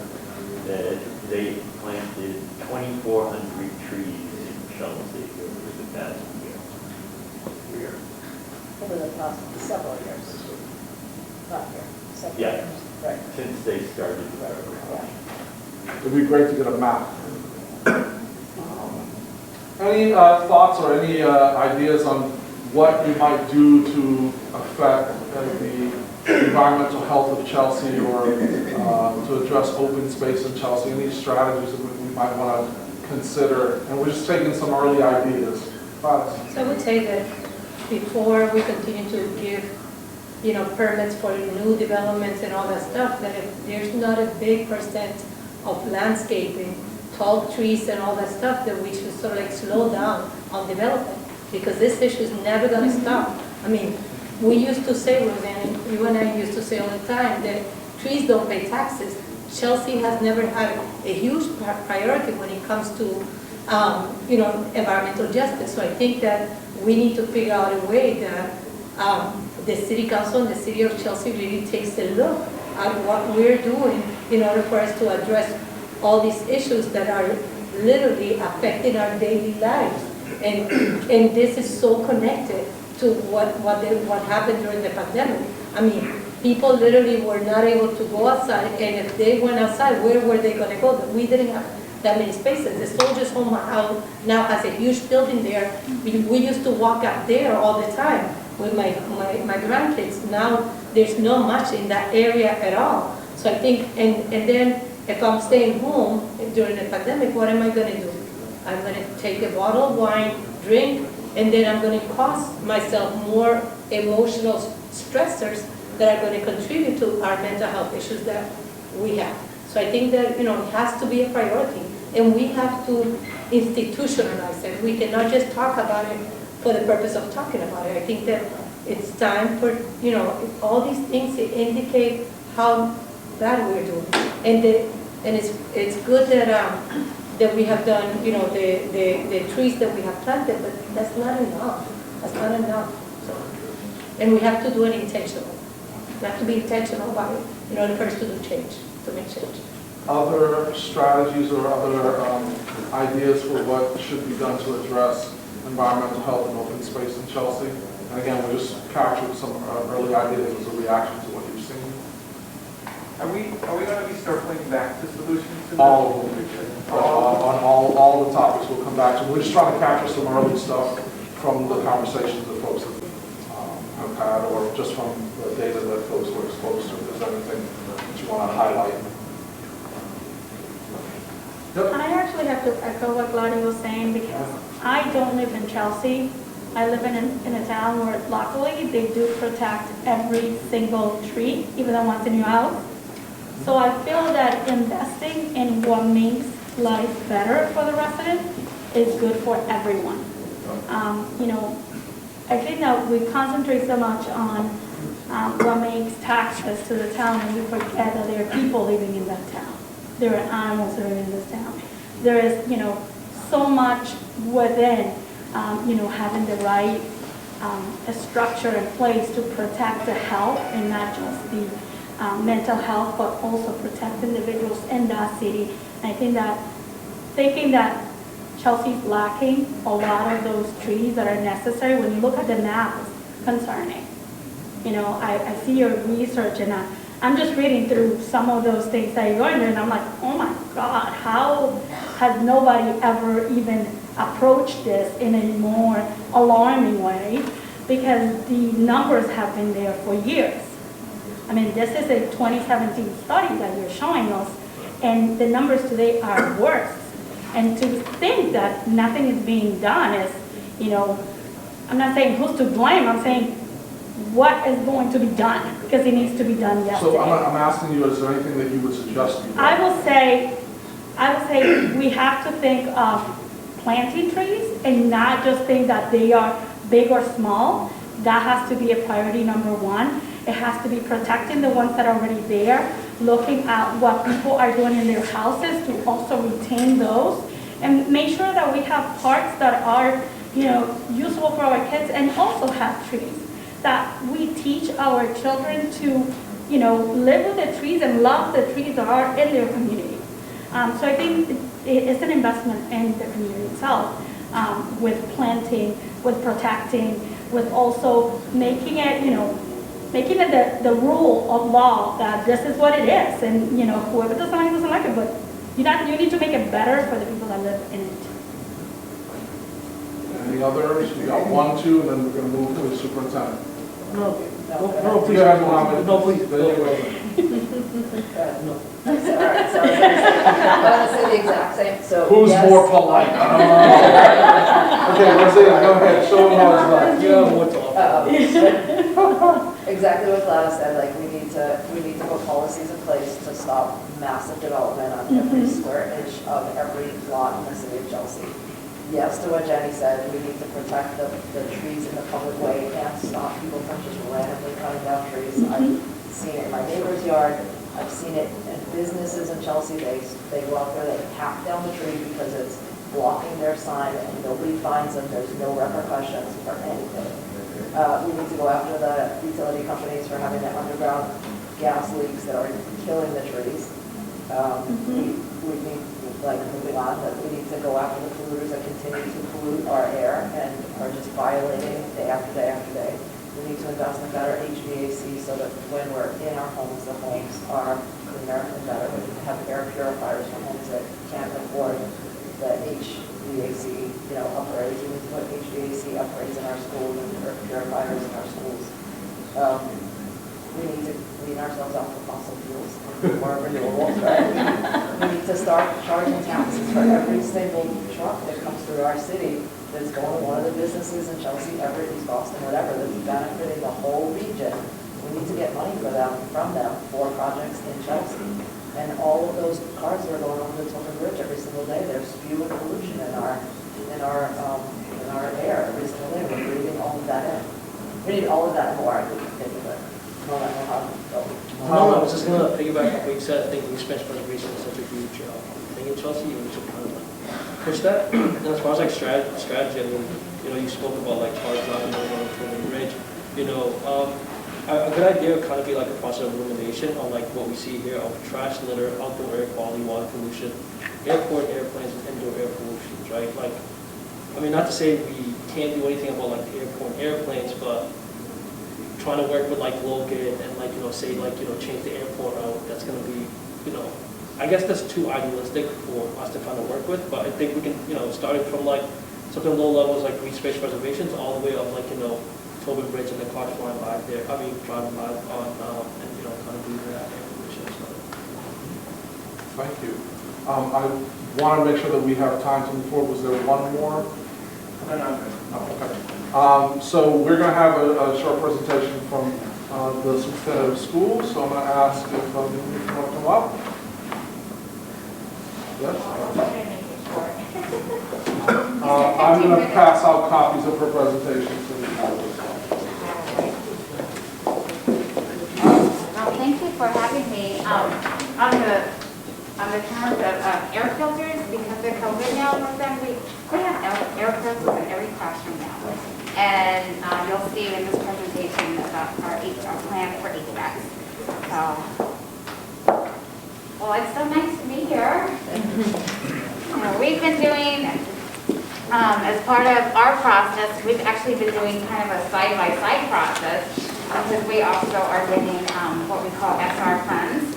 that they planted 2,400 trees in Chelsea over the past year. Over the past several years. Not here, several Yeah. years. Right. Since they started the program. Yeah. It'd be great to get a map. Any thoughts or any ideas on what you might do to affect the environmental health of Chelsea, or to address open space in Chelsea? Any strategies that we might want to consider? And we're just taking some early ideas. So I would say that before we continue to give, you know, permits for new developments and all that stuff, that if there's not a big percent of landscaping, tall trees and all that stuff, that we should sort of like slow down on development, because this issue is never going to stop. I mean, we used to say, Roseanne, you and I used to say all the time that trees don't pay taxes. Chelsea has never had a huge priority when it comes to, you know, environmental justice. So I think that we need to figure out a way that the city council and the city of Chelsea really takes a look at what we're doing in order for us to address all these issues that are literally affecting our daily lives. And this is so connected to what happened during the pandemic. I mean, people literally were not able to go outside, and if they went outside, where were they going to go? We didn't have that many spaces. The Soldiers Home house now has a huge building there. We used to walk out there all the time with my grandkids. Now there's not much in that area at all. So I think, and then if I'm staying home during the pandemic, what am I going to do? I'm going to take a bottle of wine, drink, and then I'm going to cause myself more emotional stressors that are going to contribute to our mental health issues that we have. So I think that, it has to be a priority, and we have to institutionalize it. We cannot just talk about it for the purpose of talking about it. I think that it's time for, all these things to indicate how bad we're doing. And it's good that we have done, the trees that we have planted, but that's not enough. That's not enough. So, and we have to do it intentional. We have to be intentional about it in order for us to do change, to make change. Other strategies or other ideas for what should be done to address environmental health and open space in Chelsea? And again, we just captured some early ideas as a reaction to what you've seen. Are we going to be circling back to solutions? All of them. On all the topics we'll come back to. We're just trying to capture some early stuff from the conversations that folks have had, or just from the data that folks were exposed to. If there's anything that you want to highlight. Yep. I actually have to echo what Claudia was saying, because I don't live in Chelsea. I live in a town where luckily they do protect every single tree, even the ones in your house. So I feel that investing in what makes life better for the residents is good for everyone. I think that we concentrate so much on what makes taxes to the town, and we forget that there are people living in that town. There are animals living in this town. There is, so much within, having the right structure in place to protect the health, and not just the mental health, but also protect individuals in that city. And I think that thinking that Chelsea's lacking a lot of those trees that are necessary, when you look at the map, it's concerning. I see your research, and I'm just reading through some of those things that you're going through, and I'm like, oh my God, how has nobody ever even approached this in a more alarming way? Because the numbers have been there for years. I mean, this is a 2017 study that you're showing us, and the numbers today are worse. And to think that nothing is being done is, I'm not saying who's to blame, I'm saying what is going to be done, because it needs to be done yesterday. So I'm asking you, is there anything that you would suggest? I will say we have to think of planting trees and not just think that they are big or small. That has to be a priority number one. It has to be protecting the ones that are already there, looking at what people are doing in their houses to also retain those, and make sure that we have parks that are, useful for our kids, and also have trees, that we teach our children to, live with the trees and love the trees that are in their community. So I think it's an investment in the community itself, with planting, with protecting, with also making it, making it the rule of law that this is what it is, and whoever doesn't like it, but you need to make it better for the people that live in it. Any others? We got 1, 2, and then we're going to move to the superintendent. No, please. Yeah, no, please. No. All right, so I'm going to say the exact same. So Who's yes. more polite? Okay, let's say, go ahead, show them how it's like. Exactly what Gladys said. Like we need to put policies in place to stop massive development on every square inch of every lot in the city of Chelsea. Yes, to what Jenny said, we need to protect the trees in the public way and stop people from just randomly cutting down trees. I've seen it in my neighbor's yard. I've seen it in businesses in Chelsea. They go out there, they hack down the tree because it's blocking their sign, and nobody finds them. There's no repercussions for anything. We need to go after the utility companies for having the underground gas leaks that are killing the trees. We need, moving on, that we need to go after the polluters that continue to pollute our air and are just violating day after day after day. We need to invest in better HVAC so that when we're in our homes, the homes are clean American better, we need to have air purifiers for homes that can't afford the HVAC, upgrades. We need to put HVAC upgrades in our schools and air purifiers in our schools. We need to clean ourselves off of fossil fuels, more renewables, right? We need to start charging taxes for every single truck that comes through our city that's going to one of the businesses in Chelsea, Everett, East Boston, whatever, that's benefiting the whole region. We need to get money from them for projects in Chelsea. And all of those cars that are going over the Tobin Bridge every single day, they're spewing pollution in our air every single day. We're breathing all of that in. We need all of that more, I think, but I don't know how to go. No, I was just going to piggyback on what you said. I think expense preservation is such a huge thing in Chelsea. We should kind of push that. And as far as like strategy, I mean, you spoke about like cars driving over the bridge. A good idea would kind of be like a process of elimination on like what we see here of trash, litter, outdoor air quality, water pollution, airport airplanes, and indoor air pollutions, right? Like, I mean, not to say we can't do anything about like the airport airplanes, but trying to work with like Logan and like, say like, change the airport route, that's going to be, I guess that's too idealistic for us to kind of work with, but I think we can, starting from like something low levels like green space preservations all the way up like, Tobin Bridge and the cars flying by there, driving by on, and, kind of do that air pollution stuff. Thank you. I want to make sure that we have time to move forward. Was there one more? No, okay. So we're going to have a short presentation from the superintendent of schools. So I'm going to ask if you want to come up. Yes? I'm going to pass out copies of her presentation to the colleagues. Well, thank you for having me. On the terms of air filters, because of COVID now, we have air filters in every classroom now. And you'll see in this presentation about our plan for HVAC. Well, it's so nice to be here. We've been doing, as part of our process, we've actually been doing kind of a side-by-side process, because we also are getting what we call SR funds.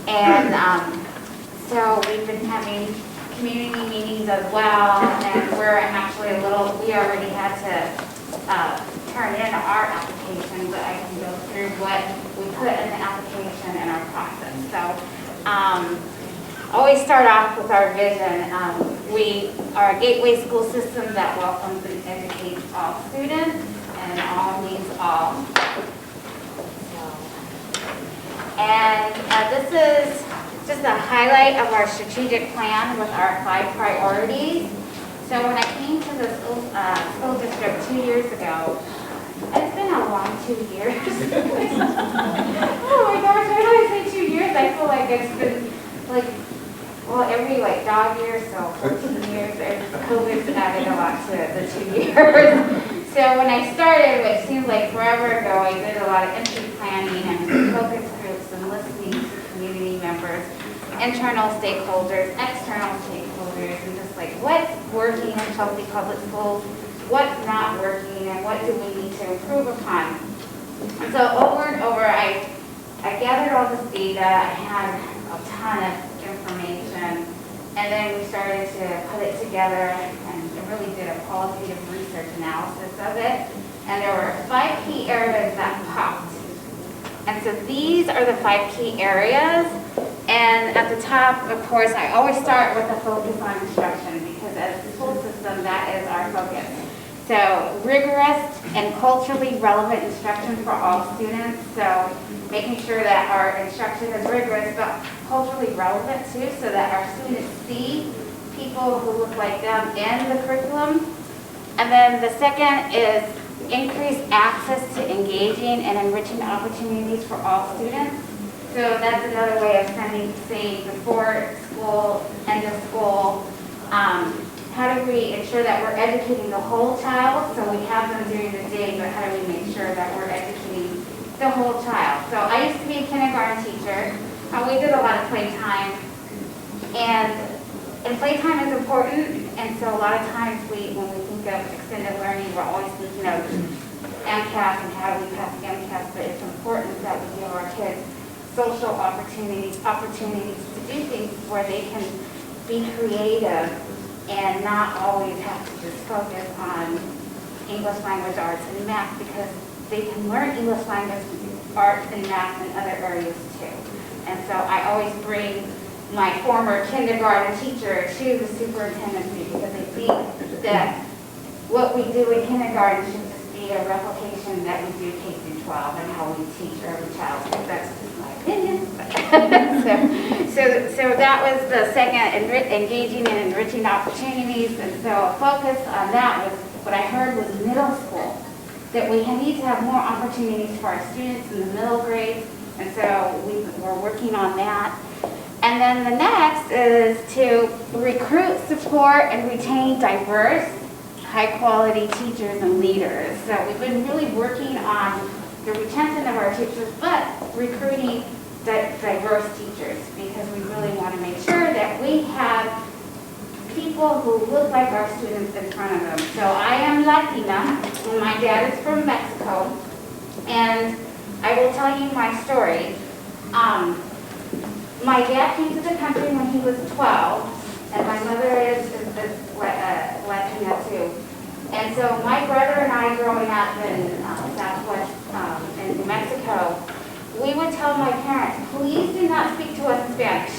And so we've been having community meetings as well, and we're actually we already had to turn in our application, but I can go through what we put in the application and our process. So always start off with our vision. We are a gateway school system that welcomes and educates all students, and all means all. And this is just a highlight of our strategic plan with our 5 priorities. So when I came to the school district 2 years ago, it's been a long 2 years. Oh my gosh, why do I say 2 years? I feel like it's been every dog year, so 14 years. COVID's added a lot to the 2 years. So when I started, which seems like forever ago, I did a lot of entry planning and focus groups and listening to community members, internal stakeholders, external stakeholders, and just what's working in Chelsea Public Schools, what's not working, and what do we need to improve upon. And so over and over, I gathered all this data. I had a ton of information, and then we started to put it together and really did a qualitative research analysis of it. And there were 5 key areas that popped. And so these are the 5 key areas. And at the top, of course, I always start with a focus on instruction, because as a school system, that is our focus. So rigorous and culturally relevant instruction for all students. So making sure that our instruction is rigorous, but culturally relevant too, so that our students see people who look like them in the curriculum. And then the second is increased access to engaging and enriching opportunities for all students. So that's another way of saying before school, end of school, how do we ensure that we're educating the whole child? So we have them during the day, but how do we make sure that we're educating the whole child? So I used to be a kindergarten teacher. We did a lot of playtime, and playtime is important. And so a lot of times when we think of extended learning, we're always thinking of MCAS and how do we pass MCAS, but it's important that we give our kids social opportunities to do things where they can be creative and not always have to just focus on English language arts and math, because they can learn English language arts and math in other areas too. And so I always bring my former kindergarten teacher to the superintendency, because I think that what we do in kindergarten should just be a replication that we do K through 12 and how we teach early childhood. That's just my opinion. so that was the second, engaging and enriching opportunities. And so a focus on that was, what I heard was middle school, that we need to have more opportunities for our students in the middle grades. And so we're working on that. And then the next is to recruit, support, and retain diverse, high-quality teachers and leaders. So we've been really working on the retention of our teachers, but recruiting diverse teachers, because we really want to make sure that we have people who look like our students in front of them. So I am Latina, and my dad is from Mexico, and I will tell you my story. My dad came to the country when he was 12, and my mother is Latina too. And so my brother and I, growing up in Southwest in New Mexico, we would tell my parents, please do not speak to us in Spanish.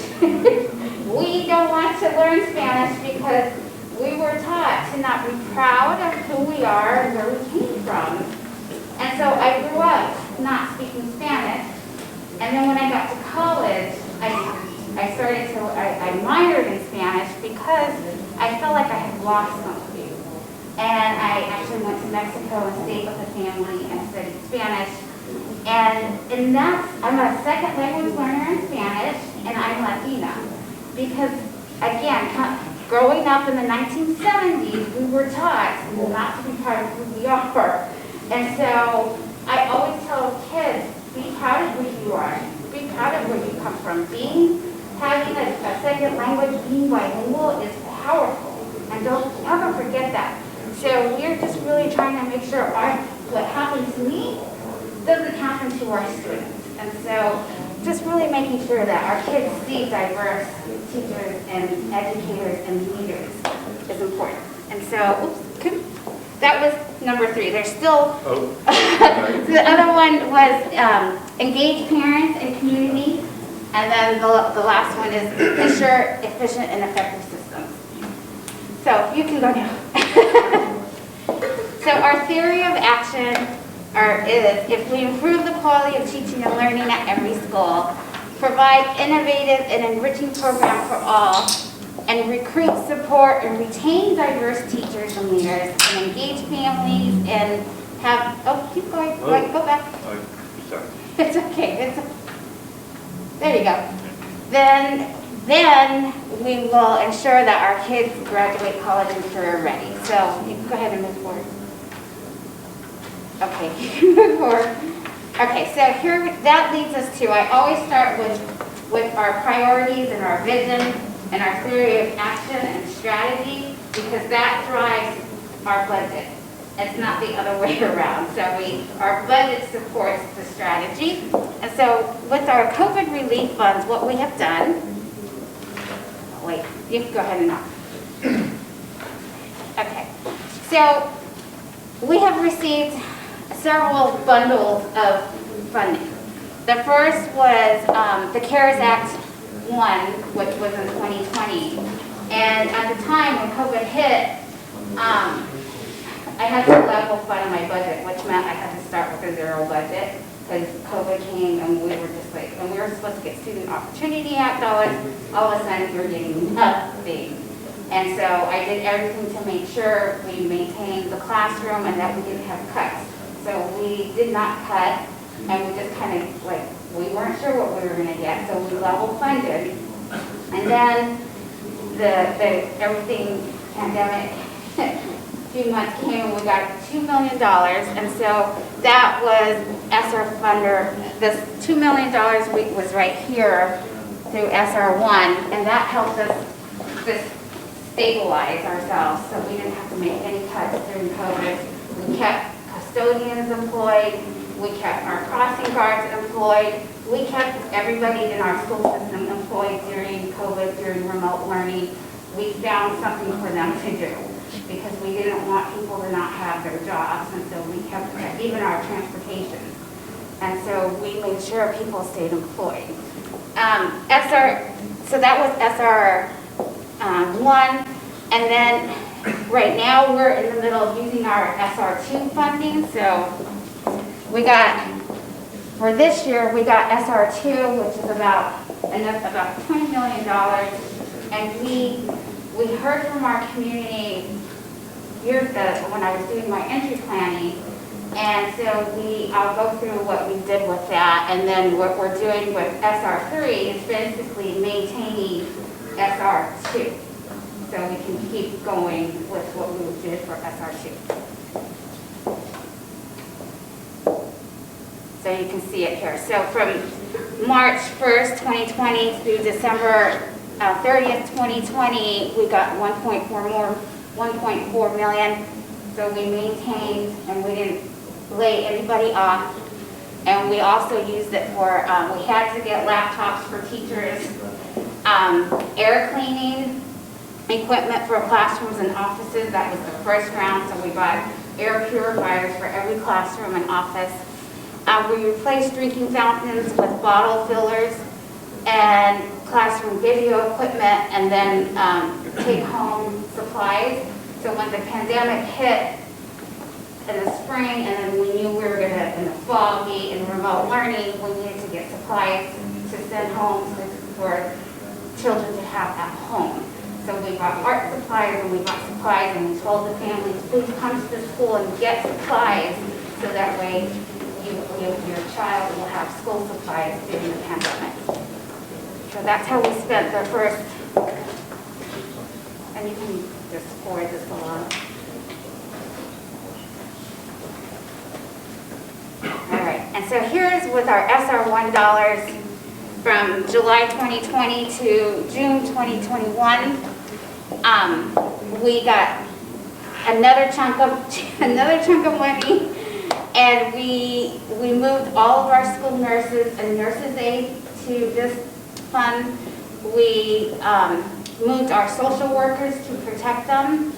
We don't want to learn Spanish, because we were taught to not be proud of who we are and where we came from. And so I grew up not speaking Spanish. And then when I got to college, I minored in Spanish because I felt like I had lost something. And I actually went to Mexico and stayed with a family and studied Spanish. And I'm a second language learner in Spanish, and I'm Latina. Because, again, growing up in the 1970s, we were taught not to be proud of who we are. And so I always tell kids, be proud of who you are. Be proud of where you come from. Having a second language, being bilingual is powerful. And don't ever forget that. So we're just really trying to make sure what happened to me doesn't happen to our students. And so just really making sure that our kids see diverse teachers and educators and leaders is important. And so, that was number 3. There's still, the other one was engage parents and community. And then the last one is ensure efficient and effective systems. So you can go now. So our theory of action is if we improve the quality of teaching and learning at every school, provide innovative and enriching programs for all, and recruit, support, and retain diverse teachers and leaders, and engage families, and have, keep going, go back. Sorry. It's okay, there you go. Then we will ensure that our kids graduate college and career ready. So you can go ahead and move forward. Okay, move forward. Okay, so here, that leads us to, I always start with our priorities and our vision and our theory of action and strategy, because that drives our budget. It's not the other way around. So our budget supports the strategy. And so with our COVID relief funds, what we have done, wait, you can go ahead and knock. Okay, so we have received several bundles of funding. The first was the CARES Act 1, which was in 2020. And at the time when COVID hit, I had to level fund my budget, which meant I had to start with a zero budget, because COVID came and we were just like, when we were supposed to get Student Opportunity Act dollars, all of a sudden we were getting nothing. And so I did everything to make sure we maintained the classroom and that we didn't have cuts. So we did not cut, and we just kind of like, we weren't sure what we were going to get, so we level funded. And then everything, pandemic, few months came and we got $2 million, and so that was ESSER funder. This $2 million was right here through ESSER 1, and that helped us just stabilize ourselves, so we didn't have to make any cuts during COVID. We kept custodians employed, we kept our crossing guards employed, we kept everybody in our school system employed during COVID, during remote learning. We found something for them to do because we didn't want people to not have their jobs, and so we kept even our transportation. And so we made sure people stayed employed. So that was SR 1, and then right now we're in the middle of using our SR2 funding. So we got, for this year, we got SR2, which is about $20 million. And we heard from our community years ago when I was doing my entry planning. And so I'll go through what we did with that. And then what we're doing with SR3 is basically maintaining SR2. So we can keep going with what we did for SR2. So you can see it here. So from March 1st, 2020 through December 30th, 2020, we got 1.4 million. So we maintained and we didn't lay anybody off. And we also used it for, we had to get laptops for teachers, air cleaning equipment for classrooms and offices. That was the first round. So we bought air purifiers for every classroom and office. We replaced drinking fountains with bottle fillers and classroom video equipment, and then take-home supplies. So when the pandemic hit in the spring, and then we knew we were going to, in the fall, be in remote learning, we needed to get supplies to send home for children to have at home. So we bought art supplies, and we bought supplies, and we told the families, please come to the school and get supplies, so that way your child will have school supplies during the pandemic. So that's how we spent the first, and you can just forward this along. All right, and so here's with our SR1 dollars from July 2020 to June 2021. We got another chunk of money. And we moved all of our school nurses and nurses aid to this fund. We moved our social workers to protect them.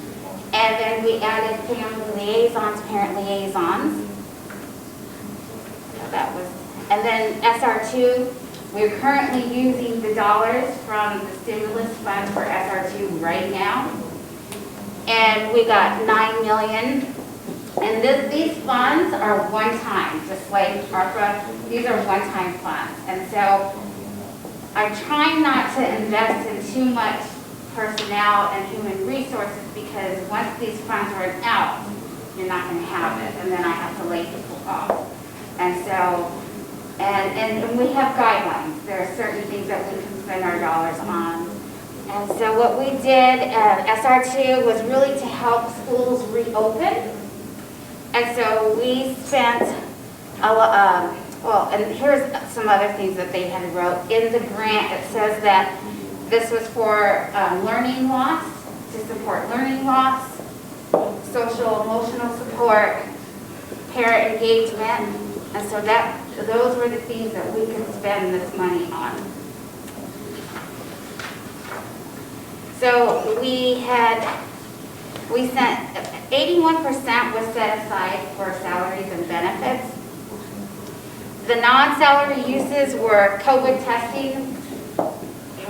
And then we added family liaisons, parent liaisons. So that was, and then SR2, we're currently using the dollars from the stimulus fund for SR2 right now. And we got $9 million. And these funds are one-time, just like ARPA, these are one-time funds. And so I try not to invest in too much personnel and human resources, because once these funds run out, you're not going to have it, and then I have to lay people off. And so, and we have guidelines. There are certain things that we can spend our dollars on. And so what we did at SR2 was really to help schools reopen. And so we spent a lot, well, and here's some other things that they had wrote. In the grant, it says that this was for learning loss, to support learning loss, social emotional support, parent engagement. And so those were the things that we could spend this money on. So we sent 81% was set aside for salaries and benefits. The non-salary uses were COVID testing.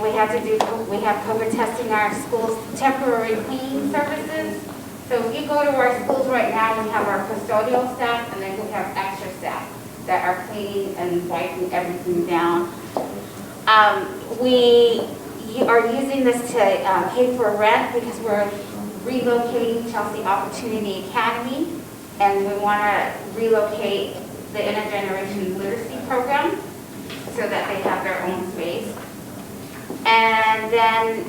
We have COVID testing in our schools, temporary cleaning services. So if you go to our schools right now, we have our custodial staff, and then we have extra staff that are cleaning and wiping everything down. We are using this to pay for rent, because we're relocating Chelsea Opportunity Academy, and we want to relocate the intergeneration literacy program so that they have their own space. And then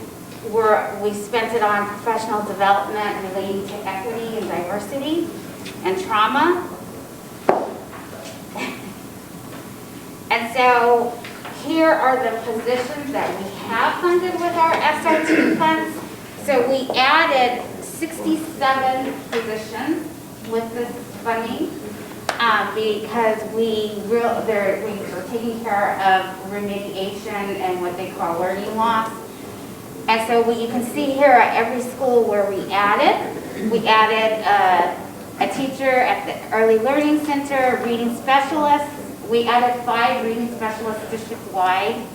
we spent it on professional development relating to equity and diversity and trauma. And so here are the positions that we have funded with our SR2 funds. So we added 67 positions with this funding. because we're taking care of remediation and what they call learning loss. And so what you can see here at every school where we added a teacher at the Early Learning Center, reading specialist. We added 5 reading specialists district-wide.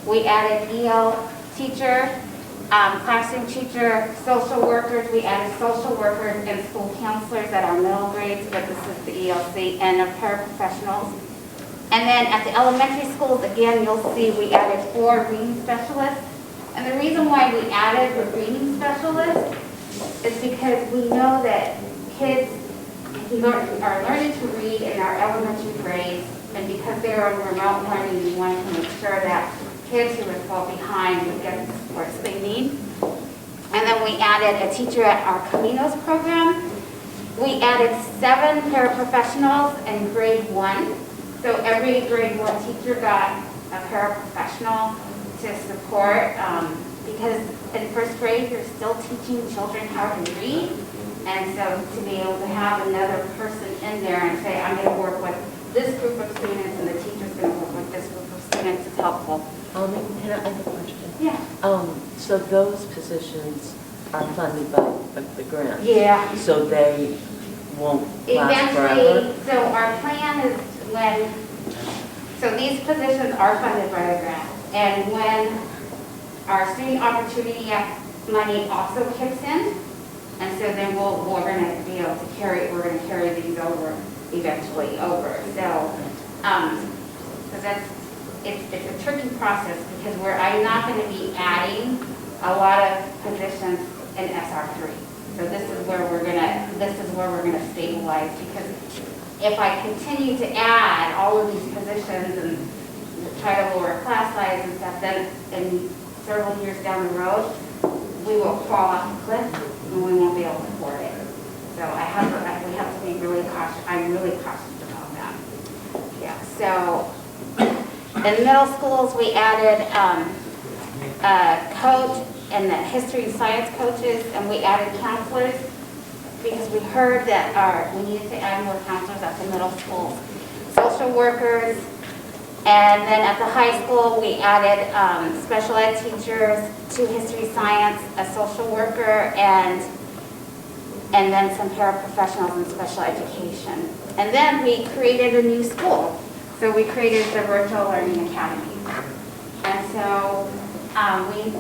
We added EL teacher, classroom teacher, social workers. We added social workers and school counselors at our middle grades, but this is the ELC, and our paraprofessionals. And then at the elementary schools, again, you'll see we added 4 reading specialists. And the reason why we added the reading specialists is because we know that kids are learning to read in our elementary grades, and because they're on remote learning, we wanted to make sure that kids who would fall behind would get the supports they need. And then we added a teacher at our Caminos program. We added 7 paraprofessionals in grade 1. So every grade 1 teacher got a paraprofessional to support, because in first grade, you're still teaching children how to read. And so to be able to have another person in there and say, I'm going to work with this group of students and the teacher's going to work with this group of students is helpful. Can I have a question? Yeah. So those positions are funded by the grant? Yeah. So they won't last Eventually, forever? so our plan is so these positions are funded by the grant. And when our Student Opportunity Act money also kicks in, and so then we're going to be able to carry these over eventually over. So, it's a tricky process because I'm not going to be adding a lot of positions in SR3. So this is where we're going to stabilize, because if I continue to add all of these positions and try to lower class size and stuff, then in several years down the road, we will fall off the cliff and we won't be able to afford it. So we have to be really cautious. I'm really cautious about that. Yeah. So in middle schools, we added a coach and the history and science coaches, and we added counselors because we heard that we needed to add more counselors at the middle schools. Social workers, and then at the high school, we added special ed teachers, 2 history science, a social worker, and then some paraprofessionals in special education. And then we created a new school. So we created the Virtual Learning Academy. And so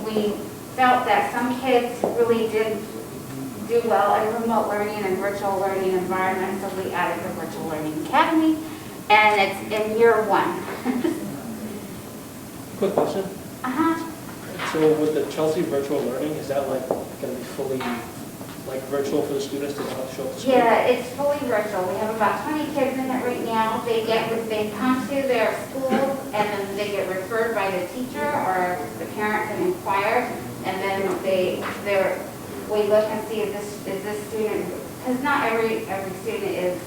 we felt that some kids really did do well in remote learning and virtual learning environments, so we added the Virtual Learning Academy, and it's in year 1. Quick question. Uh-huh. So with the Chelsea virtual learning, is that like going to be fully like virtual for the students to not show up to school? Yeah, it's fully virtual. We have about 20 kids in it right now. They come to their schools, and then they get referred by the teacher, or the parent can inquire, and then we look and see is this student, because not every student is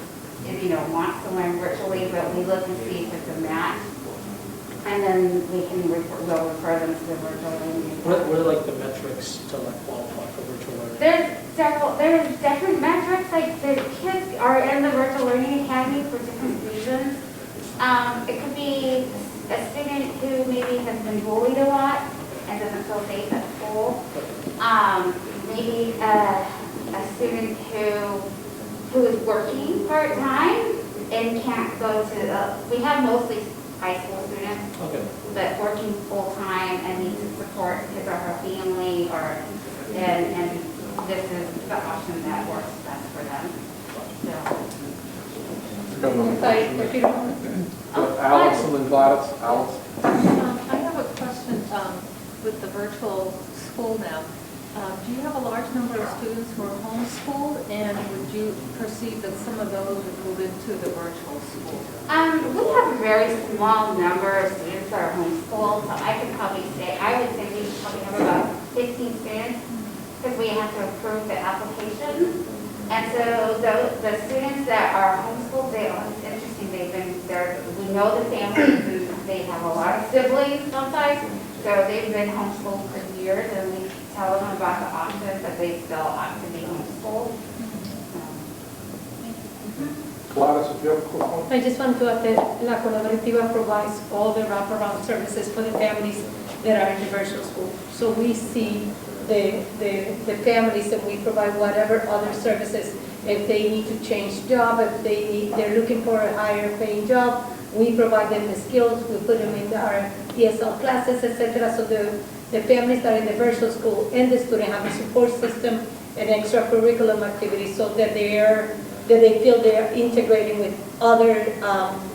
wants to learn virtually, but we look and see if it's a match, and then we'll refer them to the virtual learning. What are like the metrics to like qualify for virtual learning? There's different metrics. Like the kids are in the Virtual Learning Academy for different reasons. It could be a student who maybe has been bullied a lot and doesn't feel safe at school. Maybe a student who is working part-time and can't go to, we have mostly high school students, okay, but working full-time and needs to support his or her family, and this is the option that works best for them. If you don't Alex and then Gladys. Alex. I have a question with the virtual school now. Do you have a large number of students who are homeschooled, and would you perceive that some of those would move into the virtual school? We have a very small number of students that are homeschooled, so I would say we probably have about 15 students, because we have to approve the application. And so the students that are homeschooled, it's interesting, they've been there, we know the families, and they have a lot of siblings sometimes, so they've been homeschooled for years, and we tell them about the options, but they still opt to be homeschooled. Gladys, you have a quick one? I just want to add that La Colaborativa provides all the wraparound services for the families that are in the virtual school. So we see the families and we provide whatever other services. If they need to change job, if they're looking for a higher paying job, we provide them the skills, we put them in our ESL classes, etc. So the families that are in the virtual school and the student have a support system and extracurriculum activities so that they feel they are integrating with other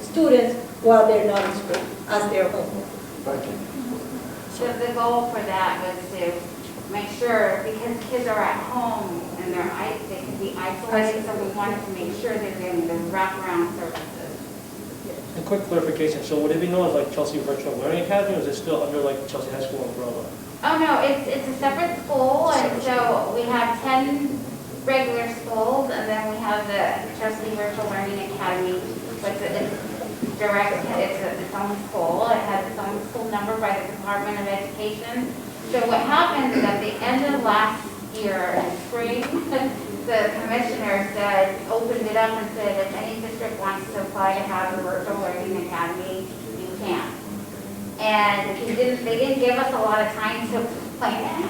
students while they're not in school, as they're home. Thank you. So the goal for that was to make sure, because kids are at home and they can be isolated, so we wanted to make sure they're getting the wraparound services. And quick clarification, so would it be known as like Chelsea Virtual Learning Academy, or is it still under like Chelsea High School umbrella? Oh no, it's a separate school, and so we have 10 regular schools, and then we have the Chelsea Virtual Learning Academy, which it's direct, it's its own school. It has its own school number by the Department of Education. So what happened is at the end of last year in spring, the commissioner opened it up and said, if any district wants to apply to have a virtual learning academy, you can. And they didn't give us a lot of time to plan it,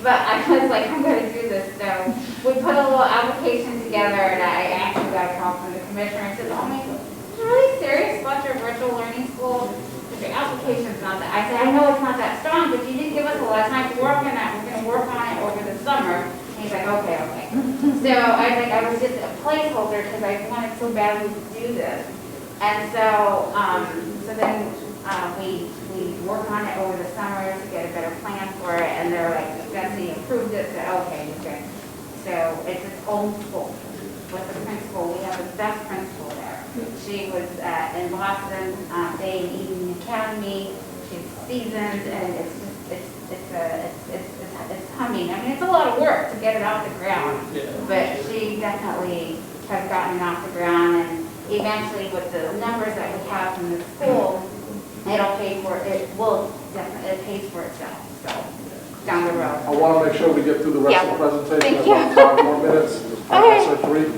but I was like, I'm going to do this. So we put a little application together, and I actually got a call from the commissioner and said, oh my God, you're really serious about your virtual learning school? Because your application's not that. I said, I know it's not that strong, but you didn't give us a lot of time to work on that. We're going to work on it over the summer. And he's like, okay. So I was just a placeholder because I wanted so badly to do this. And so, then we worked on it over the summer to get a better plan for it, and they're like, Betsy approved it, said, okay, okay. So it's its own school with the principal. We have the best principal there. She was in Boston, Day and Evening Academy. She's seasoned, and it's humming. I mean, it's a lot of work to get it off the ground, but she definitely has gotten it off the ground, and eventually with the numbers that we have from the school, it'll pay for it. Will definitely, it pays for itself. So down the road. I want to make sure we get through the rest of the presentation. Thank you. About 5 more minutes. SR3.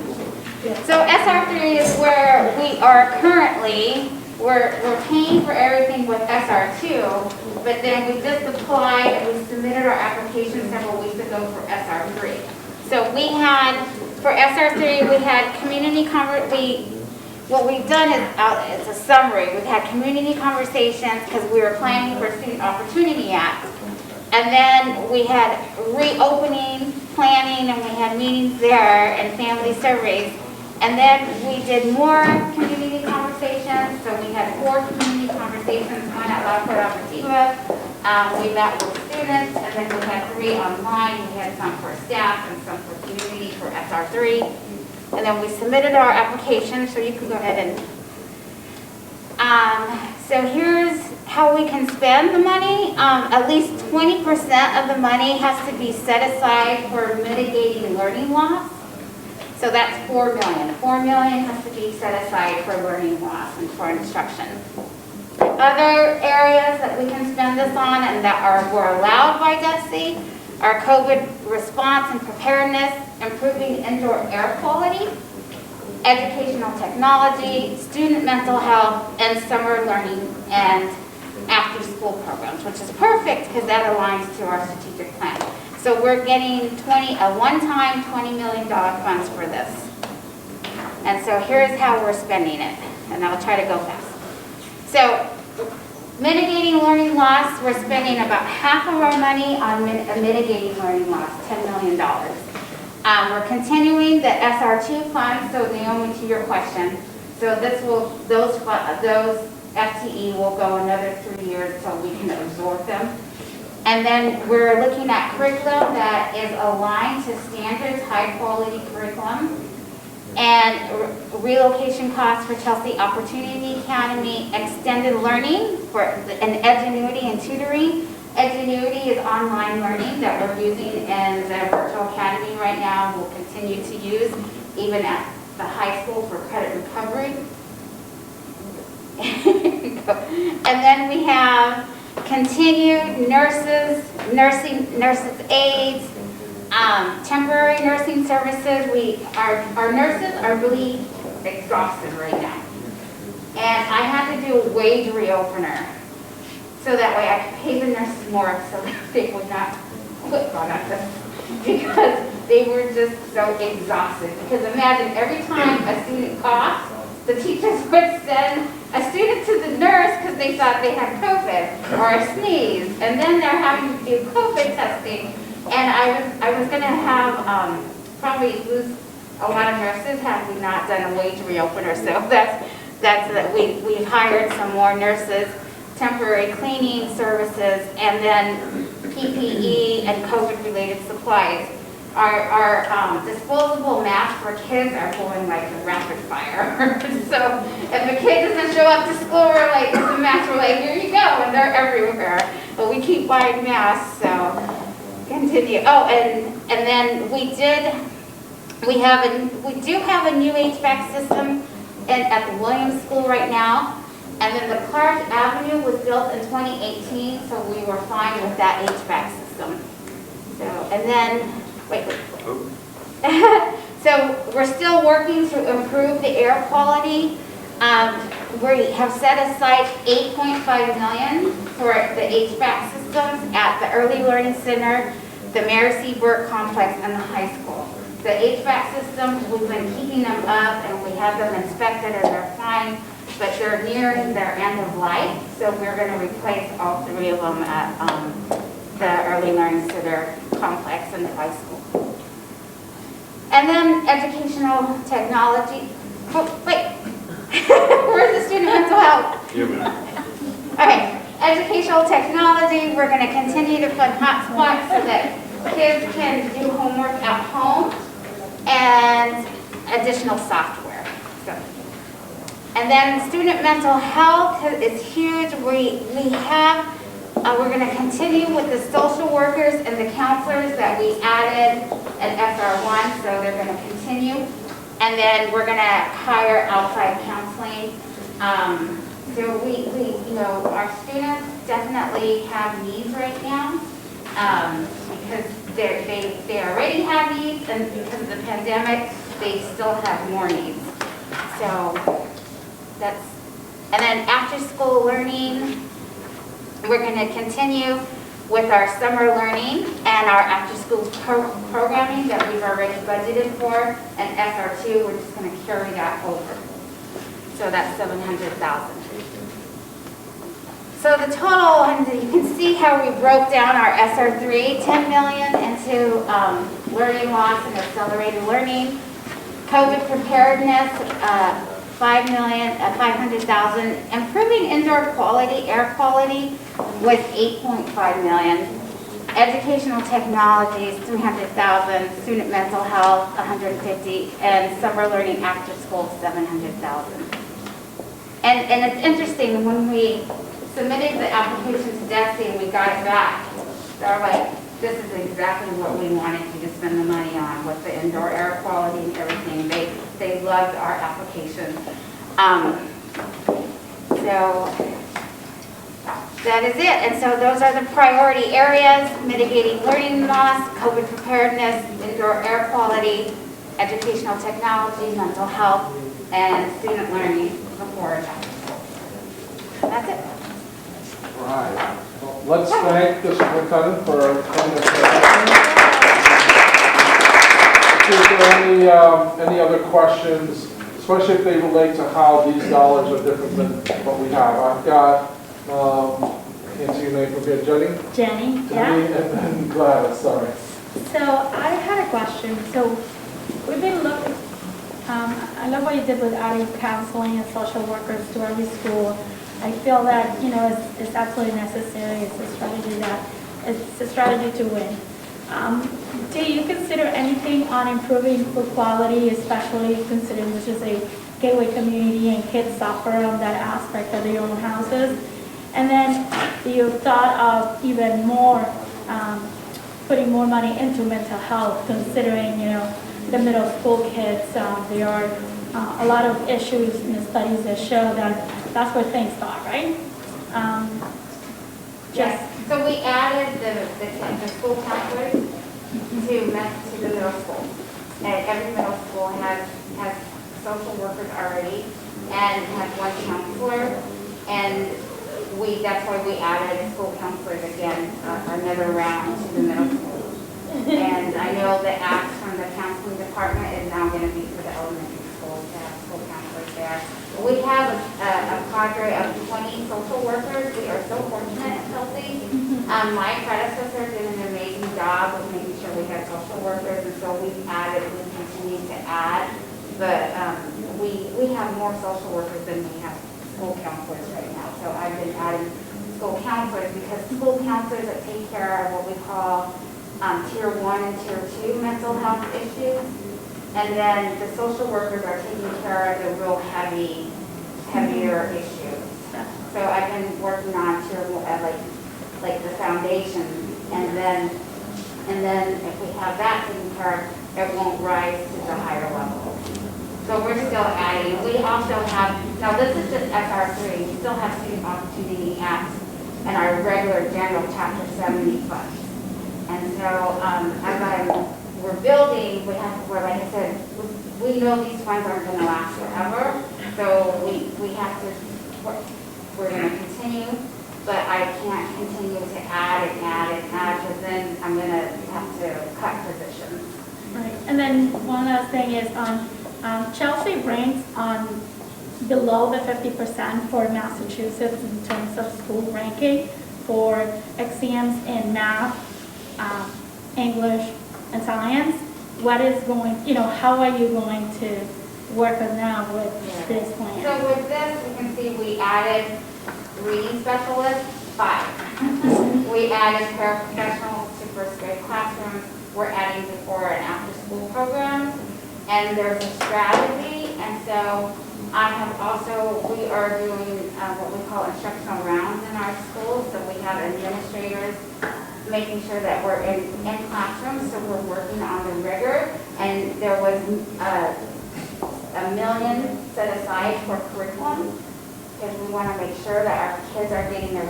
So SR3 is where we are currently. We're paying for everything with SR2, but then we just applied and we submitted our application several weeks ago for SR3. So we had, for SR3, we had community what we've done is, it's a summary. We've had community conversations because we were planning for Student Opportunity Act. And then we had reopening, planning, and we had meetings there and family surveys. And then we did more community conversations. So we had 4 community conversations, one at La Colaborativa. We met with students, and then we had 3 online. We had some for staff and some for community for SR3. And then we submitted our application, so you can go ahead and, so here's how we can spend the money. At least 20% of the money has to be set aside for mitigating learning loss. So that's $4 million. $4 million has to be set aside for learning loss and for instruction. Other areas that we can spend this on and that were allowed by DESI are COVID response and preparedness, improving indoor air quality, educational technology, student mental health, and summer learning and after-school programs, which is perfect because that aligns to our strategic plan. So we're getting a one-time $20 million funds for this. And so here's how we're spending it, and I'll try to go fast. So mitigating learning loss, we're spending about half of our money on mitigating learning loss, $10 million. We're continuing the SR2 funds, so Naomi, to your question, so those FTE will go another 3 years so we can absorb them. And then we're looking at curriculum that is aligned to standards, high quality curriculum, and relocation costs for Chelsea Opportunity Academy, extended learning and Edgenuity and tutoring. Edgenuity is online learning that we're using in the virtual academy right now. We'll continue to use even at the high school for credit recovery. And then we have continued nurses aides, temporary nursing services. Our nurses are really exhausted right now. And I had to do a wage reopener, so that way I could pay the nurses more so that they would not quit on us, because they were just so exhausted. Because imagine, every time a student coughed, the teachers would send a student to the nurse because they thought they had COVID or a sneeze, and then they're having to do COVID testing. And I was going to have probably lose a lot of nurses had we not done a wage reopener. So we've hired some more nurses, temporary cleaning services, and then PPE and COVID-related supplies. Our disposable masks for kids are going like rapid fire. So if a kid doesn't show up to school, we're like, the masks, we're like, here you go, and they're everywhere. But we keep buying masks, so continue. Oh, and then we do have a new HVAC system at the Williams School right now. And then the Clark Avenue was built in 2018, so we were fine with that HVAC system. So, and then, wait. So we're still working to improve the air quality. We have set aside $8.5 million for the HVAC systems at the Early Learning Center, the Mayor C. Burke Complex, and the high school. The HVAC systems, we've been keeping them up, and we have them inspected, and they're fine. But they're nearing their end of life, so we're going to replace all 3 of them at the Early Learning Center complex and the high school. And then educational technology. Oh, wait, where's the student mental health? Okay, educational technology, we're going to continue to fund hotspots so that kids can do homework at home, and additional software. So. And then student mental health is huge. We're going to continue with the social workers and the counselors that we added at SR1, so they're going to continue. And then we're going to hire outside counseling. So our students definitely have needs right now, because they already have needs, and because of the pandemic, they still have more needs. So. And then after school learning, we're going to continue with our summer learning and our after school programming that we've already budgeted for, and SR2, we're just going to carry that over. So that's $700,000. So the total, and you can see how we broke down our SR3, $10 million into learning loss and accelerated learning, COVID preparedness, $500,000. Improving indoor quality, air quality, was $8.5 million. Educational technologies, $300,000. Student mental health, $150,000, and summer learning after school, $700,000. And it's interesting, when we submitted the application to DESE and we got it back, they're like, this is exactly what we wanted you to spend the money on, with the indoor air quality and everything. They loved our application. So that is it. And so those are the priority areas: mitigating learning loss, COVID preparedness, indoor air quality, educational technology, mental health, and student learning before and after school. That's it. All right. Well, let's thank the superintendent for coming to Is there any other questions, especially if they relate to how these dollars are different than what we have? I've got, can't see your name from here, Jenny? Jenny, Jenny, and then Gladys, sorry. So I had a question. So we've been looking, I love what you did with adding counseling and social workers to every school. I feel that, it's absolutely necessary. It's a strategy to win. Do you consider anything on improving food quality, especially considering this is a gateway community and kids suffer on that aspect of their own houses? And then do you thought of even more, putting more money into mental health, considering, the middle school kids, there are a lot of issues in the studies that show that that's where things start, right? Yes. So we added the school counselors to the middle school. And every middle school has social workers already and have one counselor. And that's why we added school counselors again, another round to the middle school. And I know the ask from the counseling department is now going to be for the elementary schools to have school counselors there. We have a cadre of 20 social workers. We are so fortunate at Chelsea. My predecessor did an amazing job of making sure we had social workers, and so we continue to add. But we have more social workers than we have school counselors right now. So I've been adding school counselors because school counselors that take care of what we call Tier 1 and Tier 2 mental health issues. And then the social workers are taking care of the real heavier issues. So I've been working on Tier 1, like the foundation, and then if we have that taken care of, it won't rise to the higher level. So we're still adding. We also have, now this is just SR3, we still have Student Opportunity Acts and our regular general Chapter 70 funds. And so as we're building, we have to, like I said, we know these funds aren't going to last forever. So we have to, we're going to continue, but I can't continue to add because then I'm going to have to cut positions. Right, and then one last thing is Chelsea ranks on below the 50% for Massachusetts in terms of school ranking for exams in math, English, and science. What is going, how are you going to work on that with this plan? So with this, you can see we added reading specialists, 5. We added paraprofessionals to first grade classrooms. We're adding before and after school programs. And there's a strategy. And so I have also, we are doing what we call instructional rounds in our schools. So we have administrators making sure that we're in classrooms, so we're working on the rigor. And there was $1 million set aside for curriculum, because we want to make sure that our kids are getting a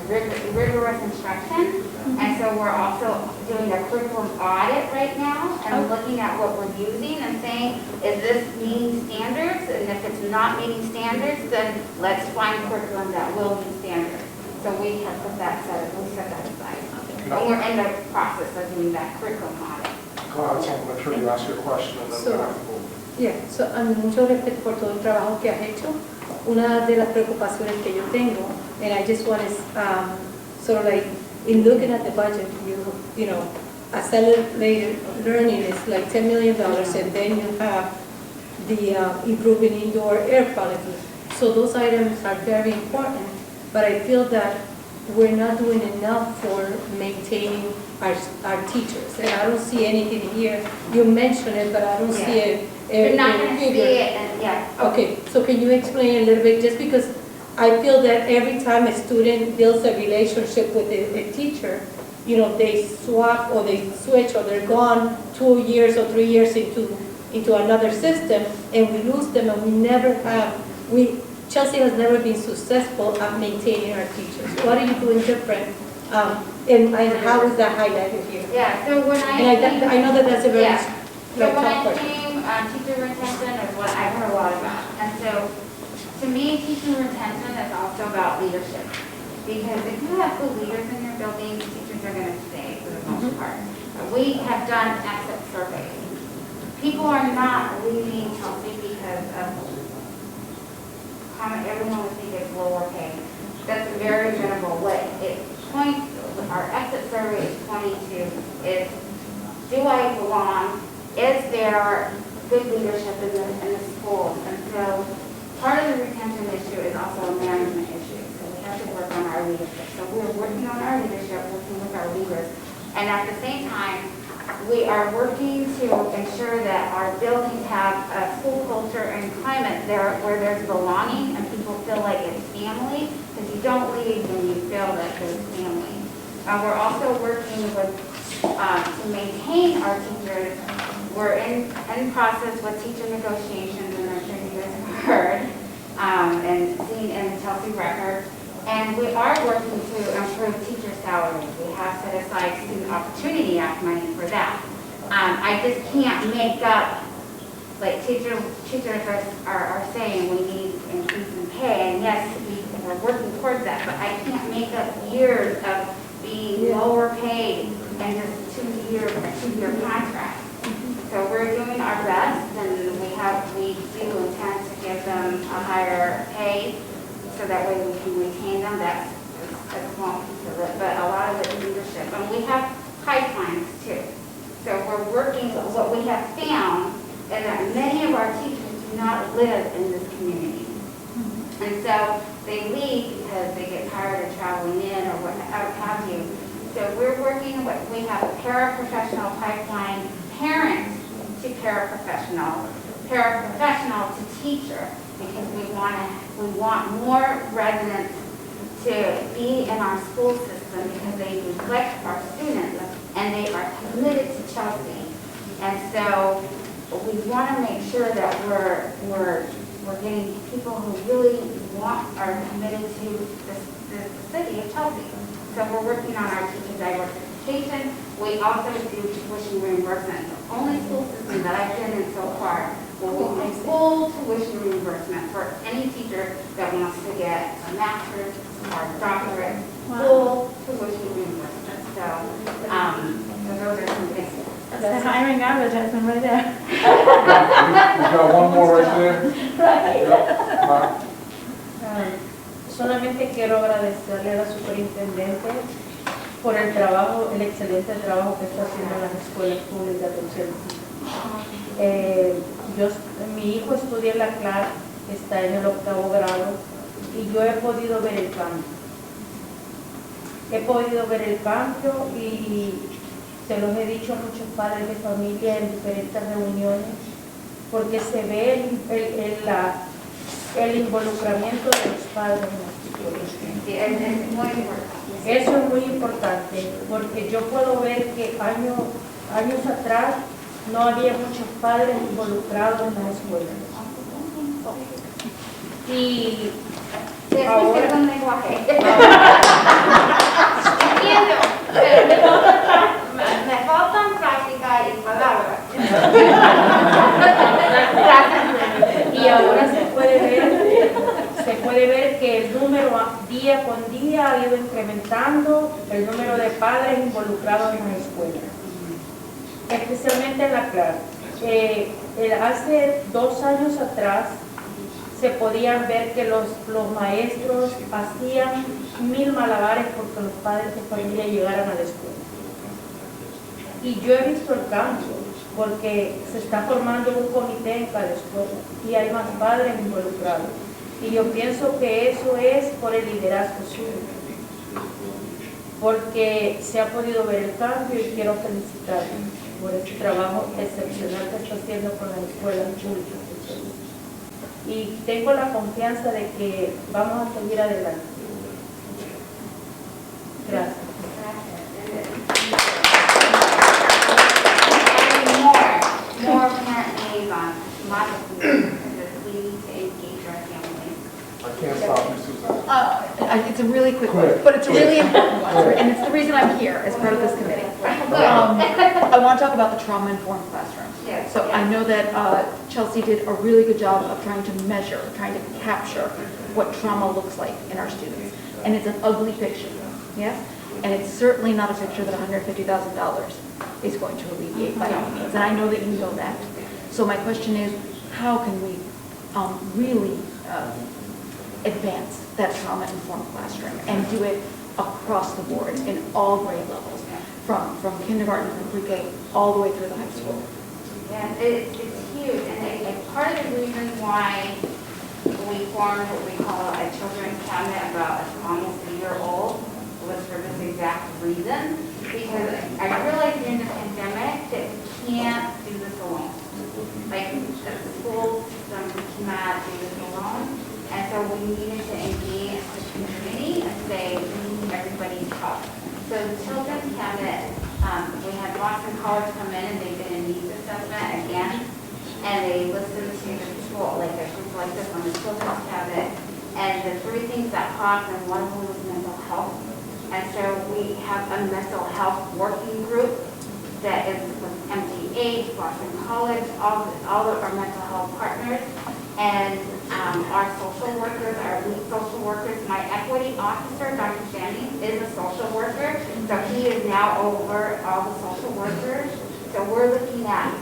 rigorous instruction. And so we're also doing a curriculum audit right now and looking at what we're using and saying, is this meeting standards? And if it's not meeting standards, then let's find curriculum that will meet standards. So we have put that set that aside. And we're in the process of doing that curriculum audit. Go ahead, so make sure you ask your question and then we'll have to move. Mucho respeto por todo el trabajo que has hecho. Una de las preocupaciones que yo tengo, and I just want to sort of like, in looking at the budget, you know, accelerated learning is like $10 million, and then you have the improving indoor air quality. So those items are very important, but I feel that we're not doing enough for maintaining our teachers. And I don't see anything here. You mentioned it, but I don't see it. You're not going to see it, and yeah. Okay, so can you explain a little bit, just because I feel that every time a student builds a relationship with a teacher, you know, they swap or they switch or they're gone 2 years or 3 years into another system, and we lose them, and we never have, Chelsea has never been successful at maintaining our teachers. What are you doing different? And how is that highlighted here? Yeah, so when I know that that's a very So when I came, teacher retention is what I heard a lot about. And so to me, teacher retention is also about leadership. Because if you have good leaders in your building, teachers are going to stay for the most part. We have done exit surveys. People are not leaving Chelsea because of everyone would think it's lower pay. That's very minimal. What it points, our exit survey is pointing to is, do I belong? Is there good leadership in the schools? And so part of the retention issue is also a management issue. So we have to work on our leadership. So we're working on our leadership, working with our leaders. And at the same time, we are working to ensure that our buildings have a school culture and climate there where there's belonging and people feel like it's family, because you don't leave when you feel that there's family. We're also working with to maintain our teachers. We're in process with teacher negotiations, and I'm sure you guys have heard and seen in the Chelsea record. And we are working to improve teacher salaries. We have set aside Student Opportunity Act money for that. I just can't make up like $2 teachers are saying we need increase in pay, and yes, we're working towards that, but I can't make up years of being lower paid and just a two-year contract. So we're doing our best, and we do intend to give them a higher pay, so that way we can retain them. That's a small piece of it, but a lot of it is leadership. And we have pipelines too. So we're working, what we have found is that many of our teachers do not live in this community. And so they leave because they get tired of traveling in or what have you. So we're working with, we have a paraprofessional pipeline, parents to paraprofessional to teacher, because we want more residents to be in our school system because they reflect our students and they are committed to Chelsea. And so we want to make sure that we're getting people who really are committed to the city of Chelsea. So we're working on our teacher diversification. We also do tuition reimbursement. The only school system that I've been in so far will be full tuition reimbursement for any teacher that wants to get a master's or a doctorate, full tuition reimbursement. So those are some things. That's the hiring advertisement right there. We've got one more right there. Right. Yep. Mark. Solamente quiero agradecerle a la superintendente por el trabajo, el excelente trabajo que está haciendo en las escuelas públicas de Chelsea. Mi hijo estudia en la CLAR, está en el 8º grado, y yo he podido ver el cambio. He podido ver el cambio y se los he dicho a muchos padres de familia en diferentes reuniones, porque se ve el involucramiento de los padres en la escuela. Eso es muy importante, porque yo puedo ver que años atrás no había muchos padres involucrados en las escuelas. Y ahora... Es un lenguaje. Entiendo, pero me faltan práctica y palabras. Y ahora se puede ver que el número día con día ha ido incrementando, el número de padres involucrados en la escuela, especialmente en la clase. Hace 2 años atrás se podían ver que los maestros hacían 1000 malabares porque los padres de familia llegaran a la escuela. Y yo he visto el cambio, porque se está formando un comité en cada escuela y hay más padres involucrados. Y yo pienso que eso es por el liderazgo suyo, porque se ha podido ver el cambio y quiero felicitarle por ese trabajo excepcional que está haciendo con las escuelas públicas. Y tengo la confianza de que vamos a seguir adelante. Gracias. More parent liaisons, lots of things, because we need to engage our families. I can't stop you, Suzanne. It's a really quick one, but it's a really important one, and it's the reason I'm here as part of this committee. I want to talk about the trauma-informed classroom. Yes. So I know that Chelsea did a really good job of trying to measure, trying to capture what trauma looks like in our students. And it's an ugly picture, yes? And it's certainly not a picture that $150,000 is going to alleviate by any means. And I know that you know that. So my question is, how can we really advance that trauma-informed classroom and do it across the board in all grade levels, from kindergarten, from pre-K, all the way through the high school? Yeah, it's huge, and part of the reason why we formed what we call a children's cabinet about almost a year old was for this exact reason, because I realized during the pandemic that we can't do this alone. Like, the school system cannot do this alone, and so we needed to engage the community and say, we need everybody's help. So the children's cabinet, we had Boston College come in and they did a needs assessment again, and they listened to the people, like a group like this on the children's cabinet, and the 3 things that popped, and one of them was mental health. And so we have a mental health working group that was empty UH, Boston College, all of our mental health partners, and our social workers, our lead social workers. My equity officer, Dr. Sandy, is a social worker, so he is now over all the social workers. So we're looking at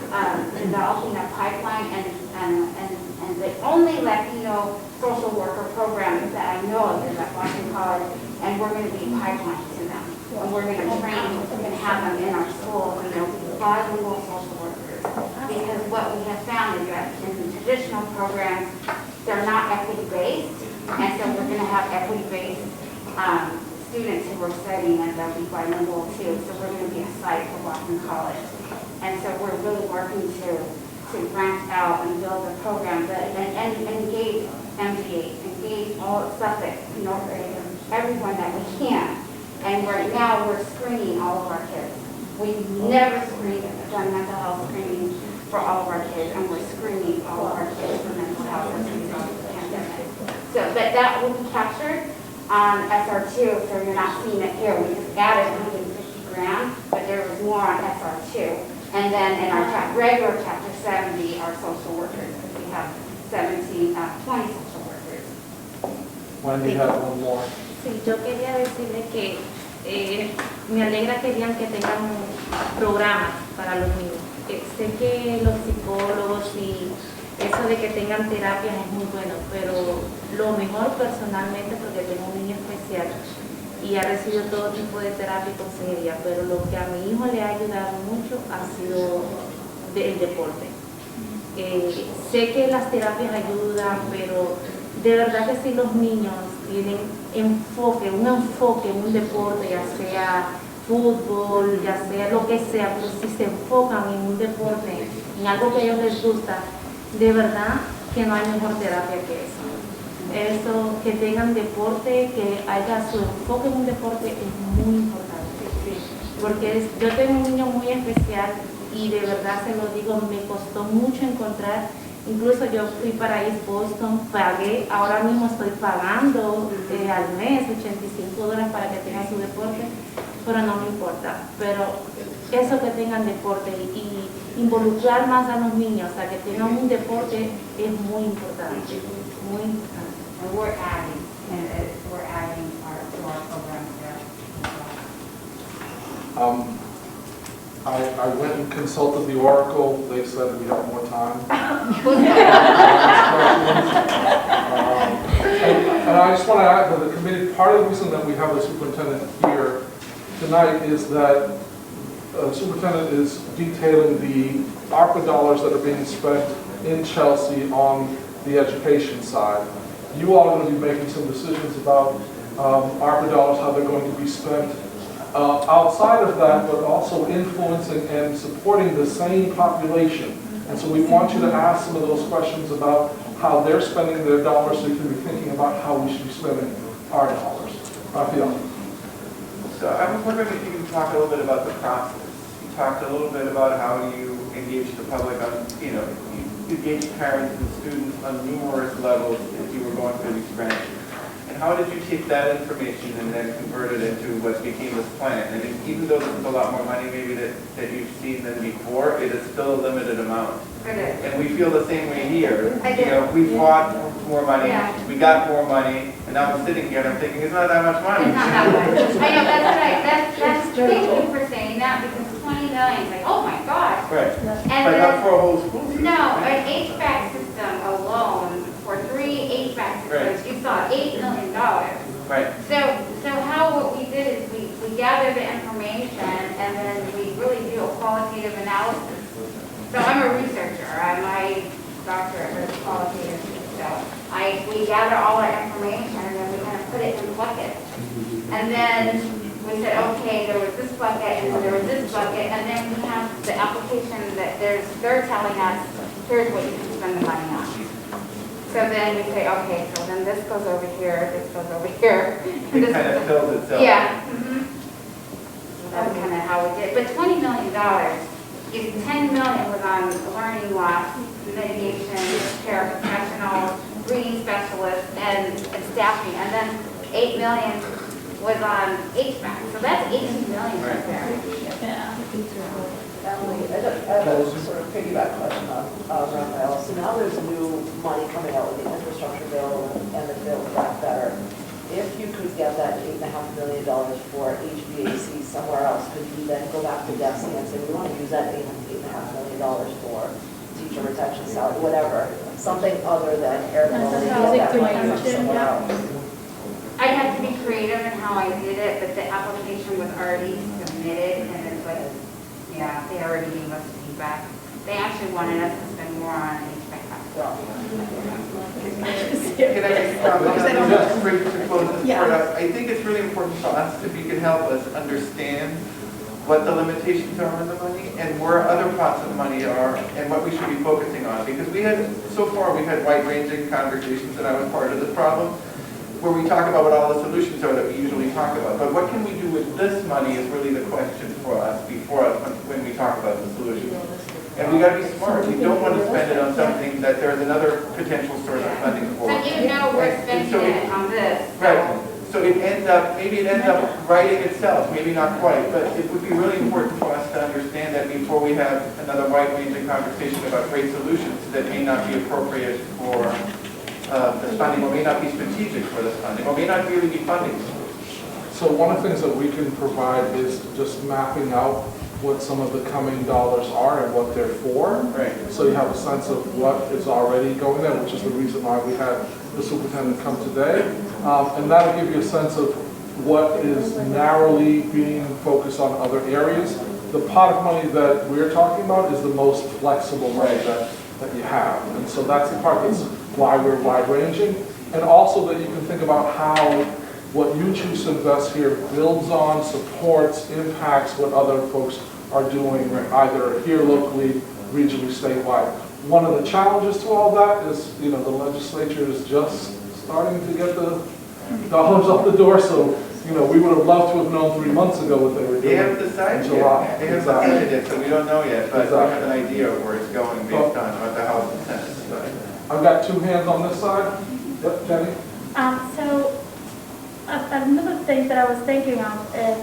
developing a pipeline and the only Latino social worker program that I know of is at Boston College, and we're going to be pipelining to them. And we're going to train and have them in our schools, and they'll be bilingual social workers. Because what we have found is that in the traditional programs, they're not equity-based, and so we're going to have equity-based students who are studying, and they'll be bilingual too. So we're going to be a site for Boston College. And so we're really working to branch out and build a program that, and engage MGH, engage all Suffolk, everyone that we can. And right now we're screening all of our kids. We've never done mental health screening for all of our kids, and we're screening all of our kids for mental health as a result of the pandemic. So, but that will be captured on SR2, so you're not seeing it here. We just added 150 grand, but there was more on SR2. And then in our regular chapter 70, our social workers, because we have 20 social workers. Wendy had one more. Sí, yo quería decirle que me alegra que digan que tengan programas para los niños. Sé que los psicólogos y eso de que tengan terapias es muy bueno, pero lo mejor personalmente, porque tengo un niño especial y ha recibido todo tipo de terapia y consejería, pero lo que a mi hijo le ha ayudado mucho ha sido el deporte. Sé que las terapias ayudan, pero de verdad que si los niños tienen un enfoque en un deporte, ya sea fútbol, ya sea lo que sea, pero si se enfocan en un deporte, en algo que a ellos les gusta, de verdad que no hay mejor terapia que eso. Eso, que tengan deporte, que haya su enfoque en un deporte es muy importante, porque yo tengo un niño muy especial y de verdad se lo digo, me costó mucho encontrar, incluso yo fui para East Boston, pagué, ahora mismo estoy pagando al mes $85 para que tengan su deporte, pero no me importa, pero eso que tengan deporte y involucrar más a los niños a que tengan un deporte es muy importante, muy importante. And we're adding to our programs there. I went and consulted the Oracle. They said we have more time. And I just want to add that the committee, part of the reason that we have the superintendent here tonight is that the superintendent is detailing the ARPA dollars that are being spent in Chelsea on the education side. You all are going to be making some decisions about ARPA dollars, how they're going to be spent. Outside of that, but also influencing and supporting the same population. And so we want you to ask some of those questions about how they're spending their dollars, so you can be thinking about how we should be spending our dollars. Rafael. So I was wondering if you can talk a little bit about the process. You talked a little bit about how you engage the public on, you engage parents and students on numerous levels as you were going through these grants. And how did you take that information and then convert it into what became this plan? And even though this is a lot more money maybe that you've seen than before, it is still a limited amount. And we feel the same way here. We fought more money, we got more money, and now I'm sitting here and I'm thinking it's not that much money. It's not that much. I know, that's thank you for saying that, because 20 million is like, oh my gosh. Right. And but not for a whole school system. No, an HVAC system alone, for 3 HVAC systems, you saw $8 million. Right. So what we did is we gather the information, and then we really do a qualitative analysis. So I'm a researcher. My doctorate is qualitative. So we gather all our information, and then we kind of put it in buckets. And then we said, okay, there was this bucket, and then there was this bucket, and then we have the application that they're telling us, here's what you can spend the money on. So then we say, okay, so then this goes over here, this goes over here. It kind of fills itself. Yeah. So that's kind of how we did. But $20 million is $10 million was on learning loss, mitigation, paraprofessionals, reading specialists, and staffing. And then $8 million was on HVAC. So that's $18 million right there. Yeah. Emily, I have a sort of piggyback question on Raphael. So now there's new money coming out with the infrastructure bill and the Build Back Better. If you could get that $8.5 million for HVAC somewhere else, could you then go back to DESI and say, we want to use that $8.5 million for teacher retention salary, whatever, something other than air quality? I had to be creative in how I did it, but the application was already submitted, and it's like, yeah, they already gave us feedback. They actually wanted us to spend more on HVAC. Can I just just bring to close this part up? I think it's really important for us, if you can help us understand what the limitations are on the money and where other pots of money are and what we should be focusing on. Because so far we've had wide-ranging conversations, and I was part of this problem, where we talk about what all the solutions are that we usually talk about. But what can we do with this money is really the question for us when we talk about the solutions. And we got to be smart. We don't want to spend it on something that there's another potential source of funding for. But you know we're spending it on this. Right. So maybe it ends up writing itself, maybe not quite, but it would be really important for us to understand that before we have another wide-ranging conversation about great solutions that may not be appropriate for this funding, or may not be strategic for this funding, or may not really be funding. So one of the things that we can provide is just mapping out what some of the coming dollars are and what they're for. Right. So you have a sense of what is already going there, which is the reason why we had the superintendent come today. And that'll give you a sense of what is narrowly being focused on other areas. The pot of money that we're talking about is the most flexible money that you have. And so that's the part that's why we're wide-ranging. And also that you can think about how what you choose to invest here builds on, supports, impacts what other folks are doing either here locally, regionally, statewide. One of the challenges to all that is, the legislature is just starting to get the dollars off the door. So, we would have loved to have known 3 months ago what they were doing. They haven't decided yet. They haven't decided yet, so we don't know yet, but we have an idea of where it's going based on what the House and Senate decide. I've got two hands on this side. Yep, Jenny? So another thing that I was thinking of is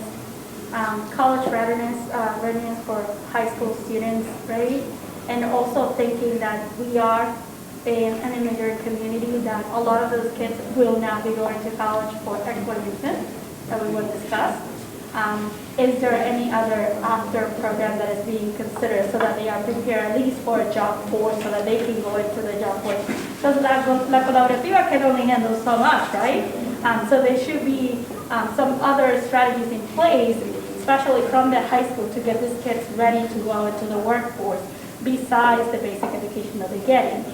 college readiness for high school students, right? And also thinking that we are in an immigrant community, that a lot of those kids will not be going to college for export reasons that we will discuss. Is there any other after program that is being considered so that they are prepared at least for a job force, so that they can go into the job force? Because la colaborativa can only handle so much, right? So there should be some other strategies in place, especially from the high school, to get these kids ready to go into the workforce, besides the basic education that they're getting.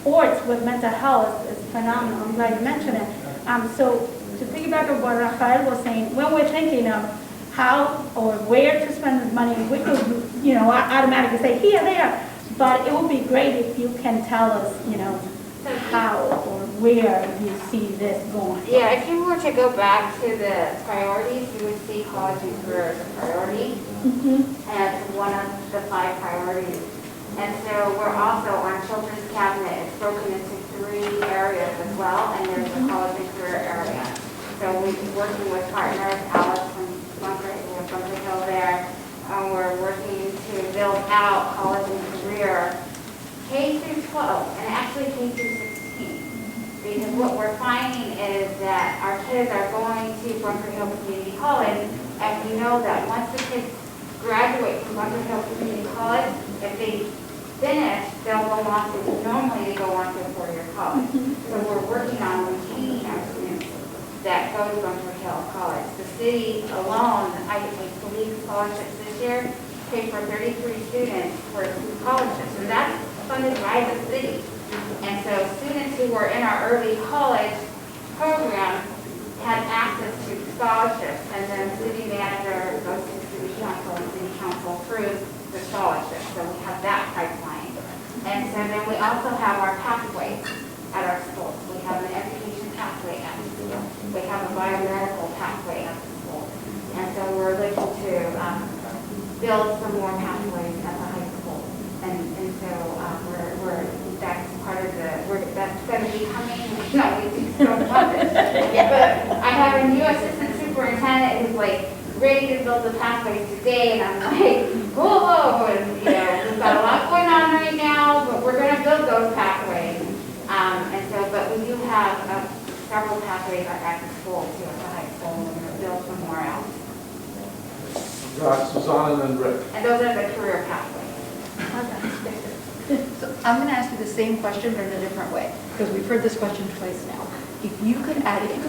Sports with mental health is phenomenal. I'm glad you mentioned it. So to piggyback on what Rafael was saying, when we're thinking of how or where to spend the money, we could, automatically say here, there. But it would be great if you can tell us, how or where you see this going. Yeah, if you were to go back to the priorities, you would see college and career as a priority as one of the 5 priorities. And so we're also on children's cabinet. It's broken into 3 areas as well, and there's a college and career area. So we're working with partners, Alex from Bunker Hill there. We're working to build out college and career K through 12, and actually K through 16. Because what we're finding is that our kids are going to Bunker Hill Community College, and we know that once the kids graduate from Bunker Hill Community College, if they finish, they'll go on to, normally they go on to a 4-year college. So we're working on retaining our students that go to Bunker Hill College. The city alone, I believe scholarships this year, paid for 33 students for scholarships, and that's funded by the city. And so students who were in our early college program had access to scholarships, and then city manager goes to city council, and city council approves the scholarship. So we have that pipeline. And so then we also have our pathways at our schools. We have an education pathway at the school. We have a biomedical pathway at the school. And so we're looking to build some more pathways at the high school. And so that's part of that's going to be coming. No, we still fund it. But I have a new assistant superintendent who's ready to build the pathways today, and I'm like, cool, several pathways are at the school, too, at the high school, and they're built somewhere else. Susanna and then Rick. And those are the career pathways. So I'm going to ask you the same question, but in a different way, because we've heard this question twice now. If you could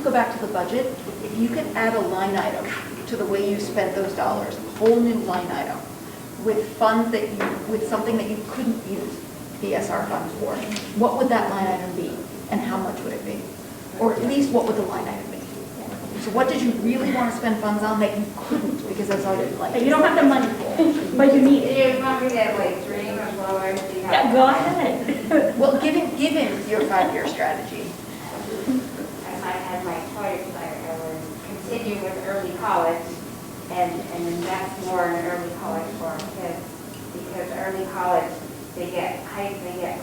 go back to the budget, if you could add a line item to the way you spent those dollars, a whole new line item, with funds that with something that you couldn't use ESR funds for, what would that line item be, and how much would it be? Or at least what would the line item be? So what did you really want to spend funds on that you couldn't because that's all you like? You don't have the money, but you need it. You want me to like dream or blow or see how? Yeah, go ahead. Well, given your 5-year strategy. If I had my choice, I would continue with early college and invest more in early college for our kids, because early college, they get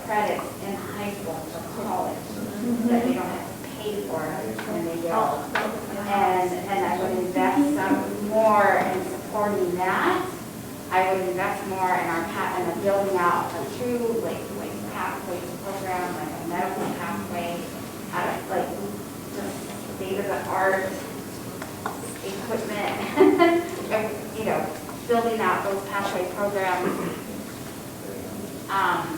credits in high school for college that they don't have to pay for when they go. And I would invest some more in supporting that. I would invest more in our building out a true like pathway program, like a medical pathway, like just state-of-the-art equipment, and, building out those pathway programs. I'm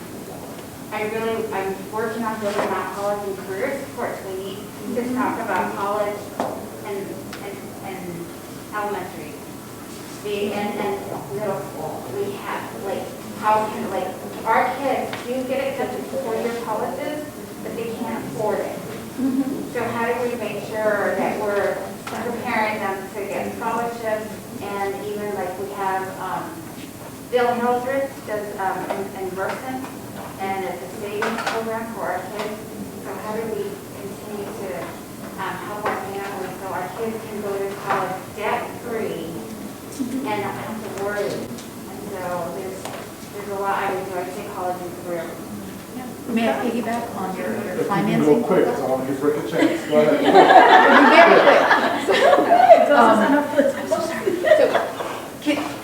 working on building out college and career supports. We need to talk about college and elementary. And middle school. We have, how can, our kids do get accepted to 4-year colleges, but they can't afford it. So how do we make sure that we're preparing them to get scholarships, and even we have, Bill Hildreth does in Versant, and it's a savings program for our kids. So how do we continue to help our families so our kids can go to college debt-free and not have to worry? And so there's a lot I would do. I'd say college and career. May I piggyback on your If financing? you can go quick, because I want to give Rick a chance. Go ahead. Very quick. So,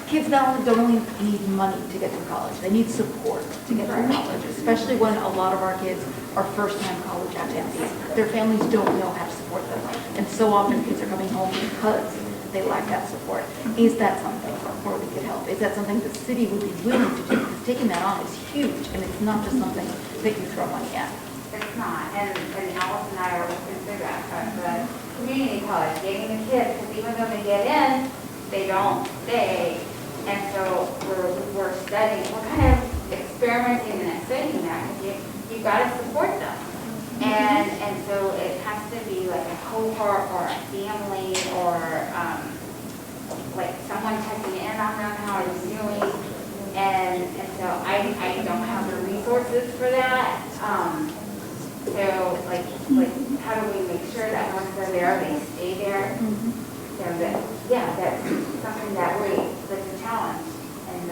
kids not only need money to get through college, they need support to get through college, especially when a lot of our kids are first-time college applicants. Their families don't know how to support them. And so often kids are coming home because they lack that support. Is that something where we could help? Is that something the city would be willing to do? Because taking that on is huge, and it's not just something that you throw money at. It's not, and Alice and I are looking through that, but community college, getting the kids, because even though they get in, they don't stay, and so we're studying, we're kind of experimenting and studying that, because you got to support them, and so it has to be like a cohort or a family or like someone checking in on them, how are they doing, and so I don't have the resources for that. So how do we make sure that once they're there, they stay there? So that's something that's a challenge, and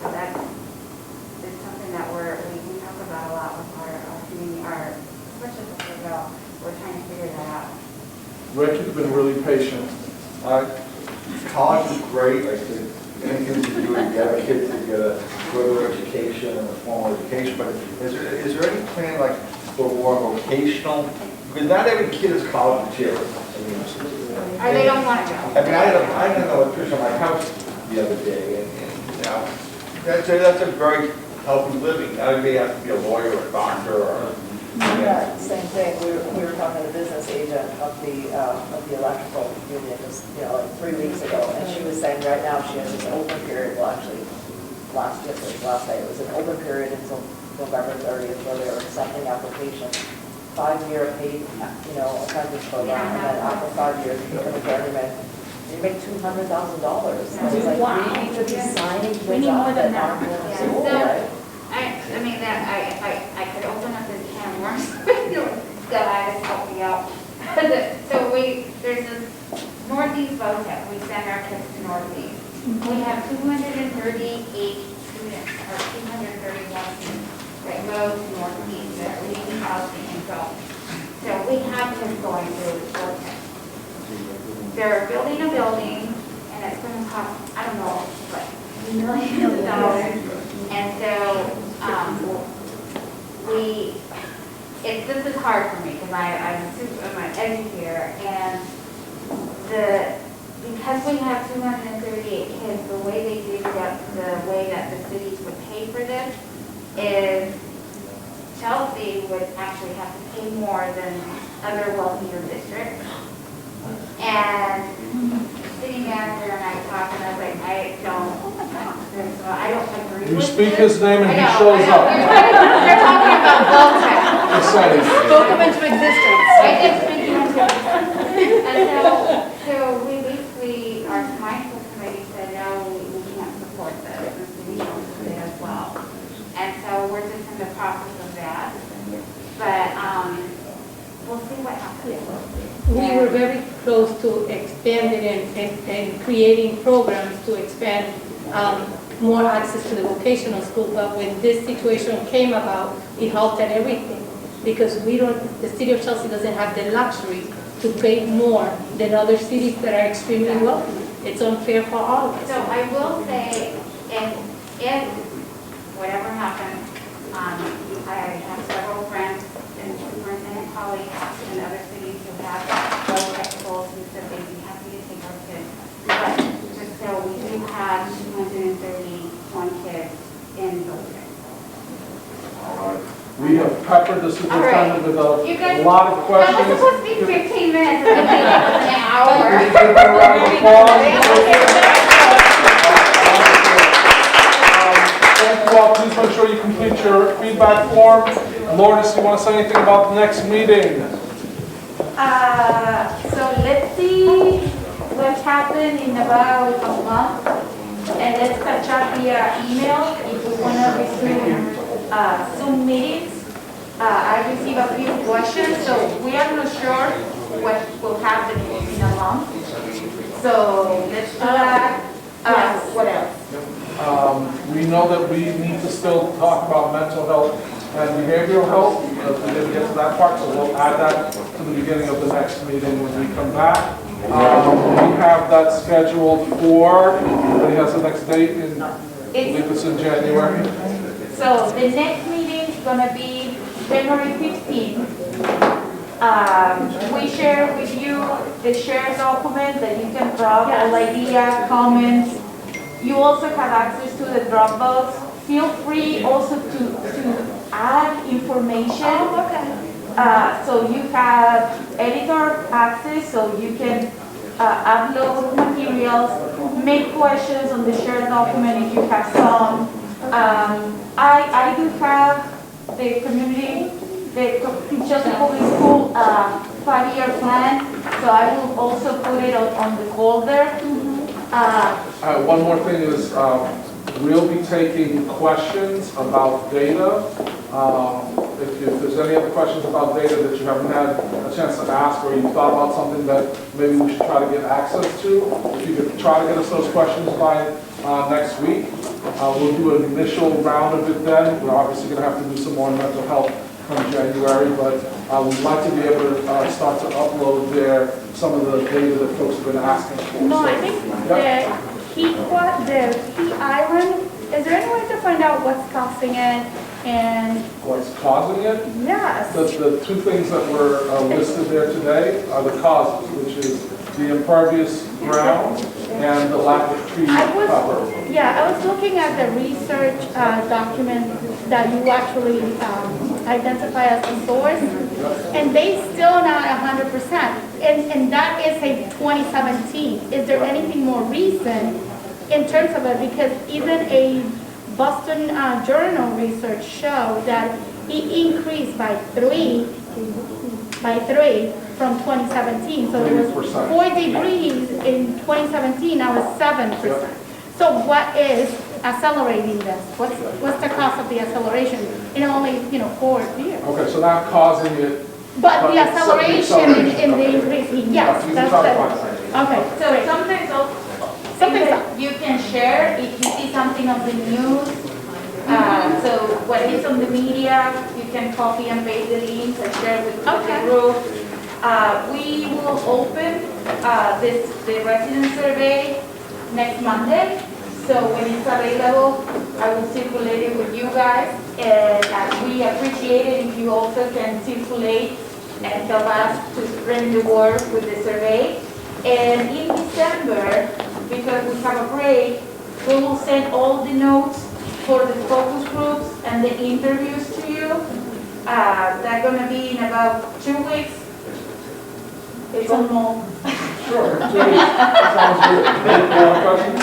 so that's something that we talk about a lot with our community, especially with the girl. We're trying to figure that out. Rick, you've been really patient. College is great. I think anything to do to get a kid to get a further education and a formal education, but is there any plan for more vocational? Because not every kid is college material. They don't want to go. I had an electrician at my house the other day, and that's a very healthy living. Not everybody has to be a lawyer or a doctor or. Yeah, same thing. We were talking to the business agent of the electrical union just 3 weeks ago, and she was saying right now she has this open period. Well, actually, last day it was an open period until November 30th, where they were accepting applications. 5-year paid, apprentice program, and then after 5 years, you become a journeyman. You make $200,000. It's like we need to be signing kids up that aren't going to school, right? I mean, that if I could open up this can of worms, that is help me out. So there's this Northeast VOTEC. We send our kids to Northeast. We have 238 students, or 231 students that go to Northeast, that leave housing and go. So we have kids going through VOTEC. They're building a building, and it's going to cost, I don't know, millions of dollars. And so this is hard for me because I'm an educator, and because we have 238 kids, the way they did that, the way that the cities would pay for this is Chelsea would actually have to pay more than other wealthier districts. And city manager and I talked, and I was like, I don't agree with You this. speak his name and I he know, shows I know. up. They're talking about Voltec. Just saying. Spoke them into existence. I did speak into it. And so we basically, my school committee said, no, we can't support this, and city council did as well. And so we're just in the process of that. But, we'll see what happens. We were very close to expanding and creating programs to expand more access to the vocational school, but when this situation came about, it halted everything because the city of Chelsea doesn't have the luxury to pay more than other cities that are extremely wealthy. It's unfair for all of us. So I will say, if whatever happens, I have several friends and superintendent colleagues in other cities who have low-tech schools who said they'd be happy to take our kids. But just so we do have 231 kids in low-tech. All right. We have peppered the superintendent with a lot of That was questions. supposed to be 15 minutes, and it was an hour. Give her a round of applause. Thank you all. Please make sure you complete your feedback form. Lourdes, you want to say anything about the next meeting? So let's see what happened in about a month, and let's catch up via email if we want to resume Zoom meetings. I received a few questions, so we are not sure what will happen in a month. So let's do that. What else? We know that we need to still talk about mental health and behavioral health, because we didn't get to that part, so we'll add that to the beginning of the next meeting when we come back. We have that scheduled for, anybody has the next date? I believe it's in January. So the next meeting is going to be January 15th. We share with you the shared document that you can drop all ideas, comments. You also have access to the Dropbox. Feel free also to add information. So you have editor access, so you can upload materials, make questions on the shared document if you have some. I do have the community, the Chelsea Public School 5-year plan, so I will also put it on the folder. One more thing is, we'll be taking questions about data. If there's any other questions about data that you haven't had a chance to ask, or you thought about something that maybe we should try to get access to, if you could try to get us those questions by next week. We'll do an initial round of it then. We're obviously going to have to do some more mental health come January, but we'd like to be able to start to upload there some of the data that folks have been asking for. No, I think the heat island, is there any way to find out what's causing it and? What's causing it? Yes. The two things that were listed there today are the causes, which is the impervious ground and the lack of tree cover. Yeah, I was looking at the research document that you actually identify as the source, and they still not 100%. And that is a 2017. Is there anything more recent in terms of it? Because even a Boston Journal research showed that it increased by three from 2017. So it was 4 degrees in 2017, now it's 7%. So what is accelerating this? What's the cause of the acceleration in only 4 years? Okay, so not causing it. But the acceleration in the increase, yes, that's it. Okay. So sometimes also you can share if you see something on the news. So what is on the media, you can copy and paste the links and share with the group. We will open the resident survey next Monday. So when it's available, I will circulate it with you guys. And we appreciate it if you also can circulate and help us to spread the word with the survey. And in December, because we have a break, we will send all the notes for the focus groups and the interviews to you. They're gonna be in about 2 weeks. It's almost. Sure, sounds good. Any more questions?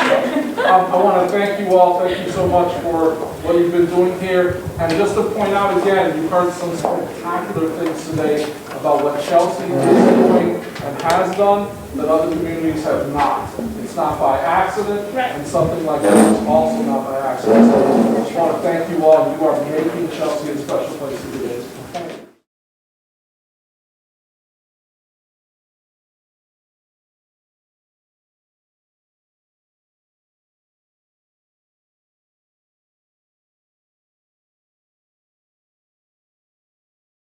I want to thank you all, thank you so much for what you've been doing here. And just to point out again, you heard some spectacular things today about what Chelsea is doing and has done that other communities have not. It's not by accident, and something like that is also not by accident. So I just want to thank you all. You are making Chelsea a special place to be.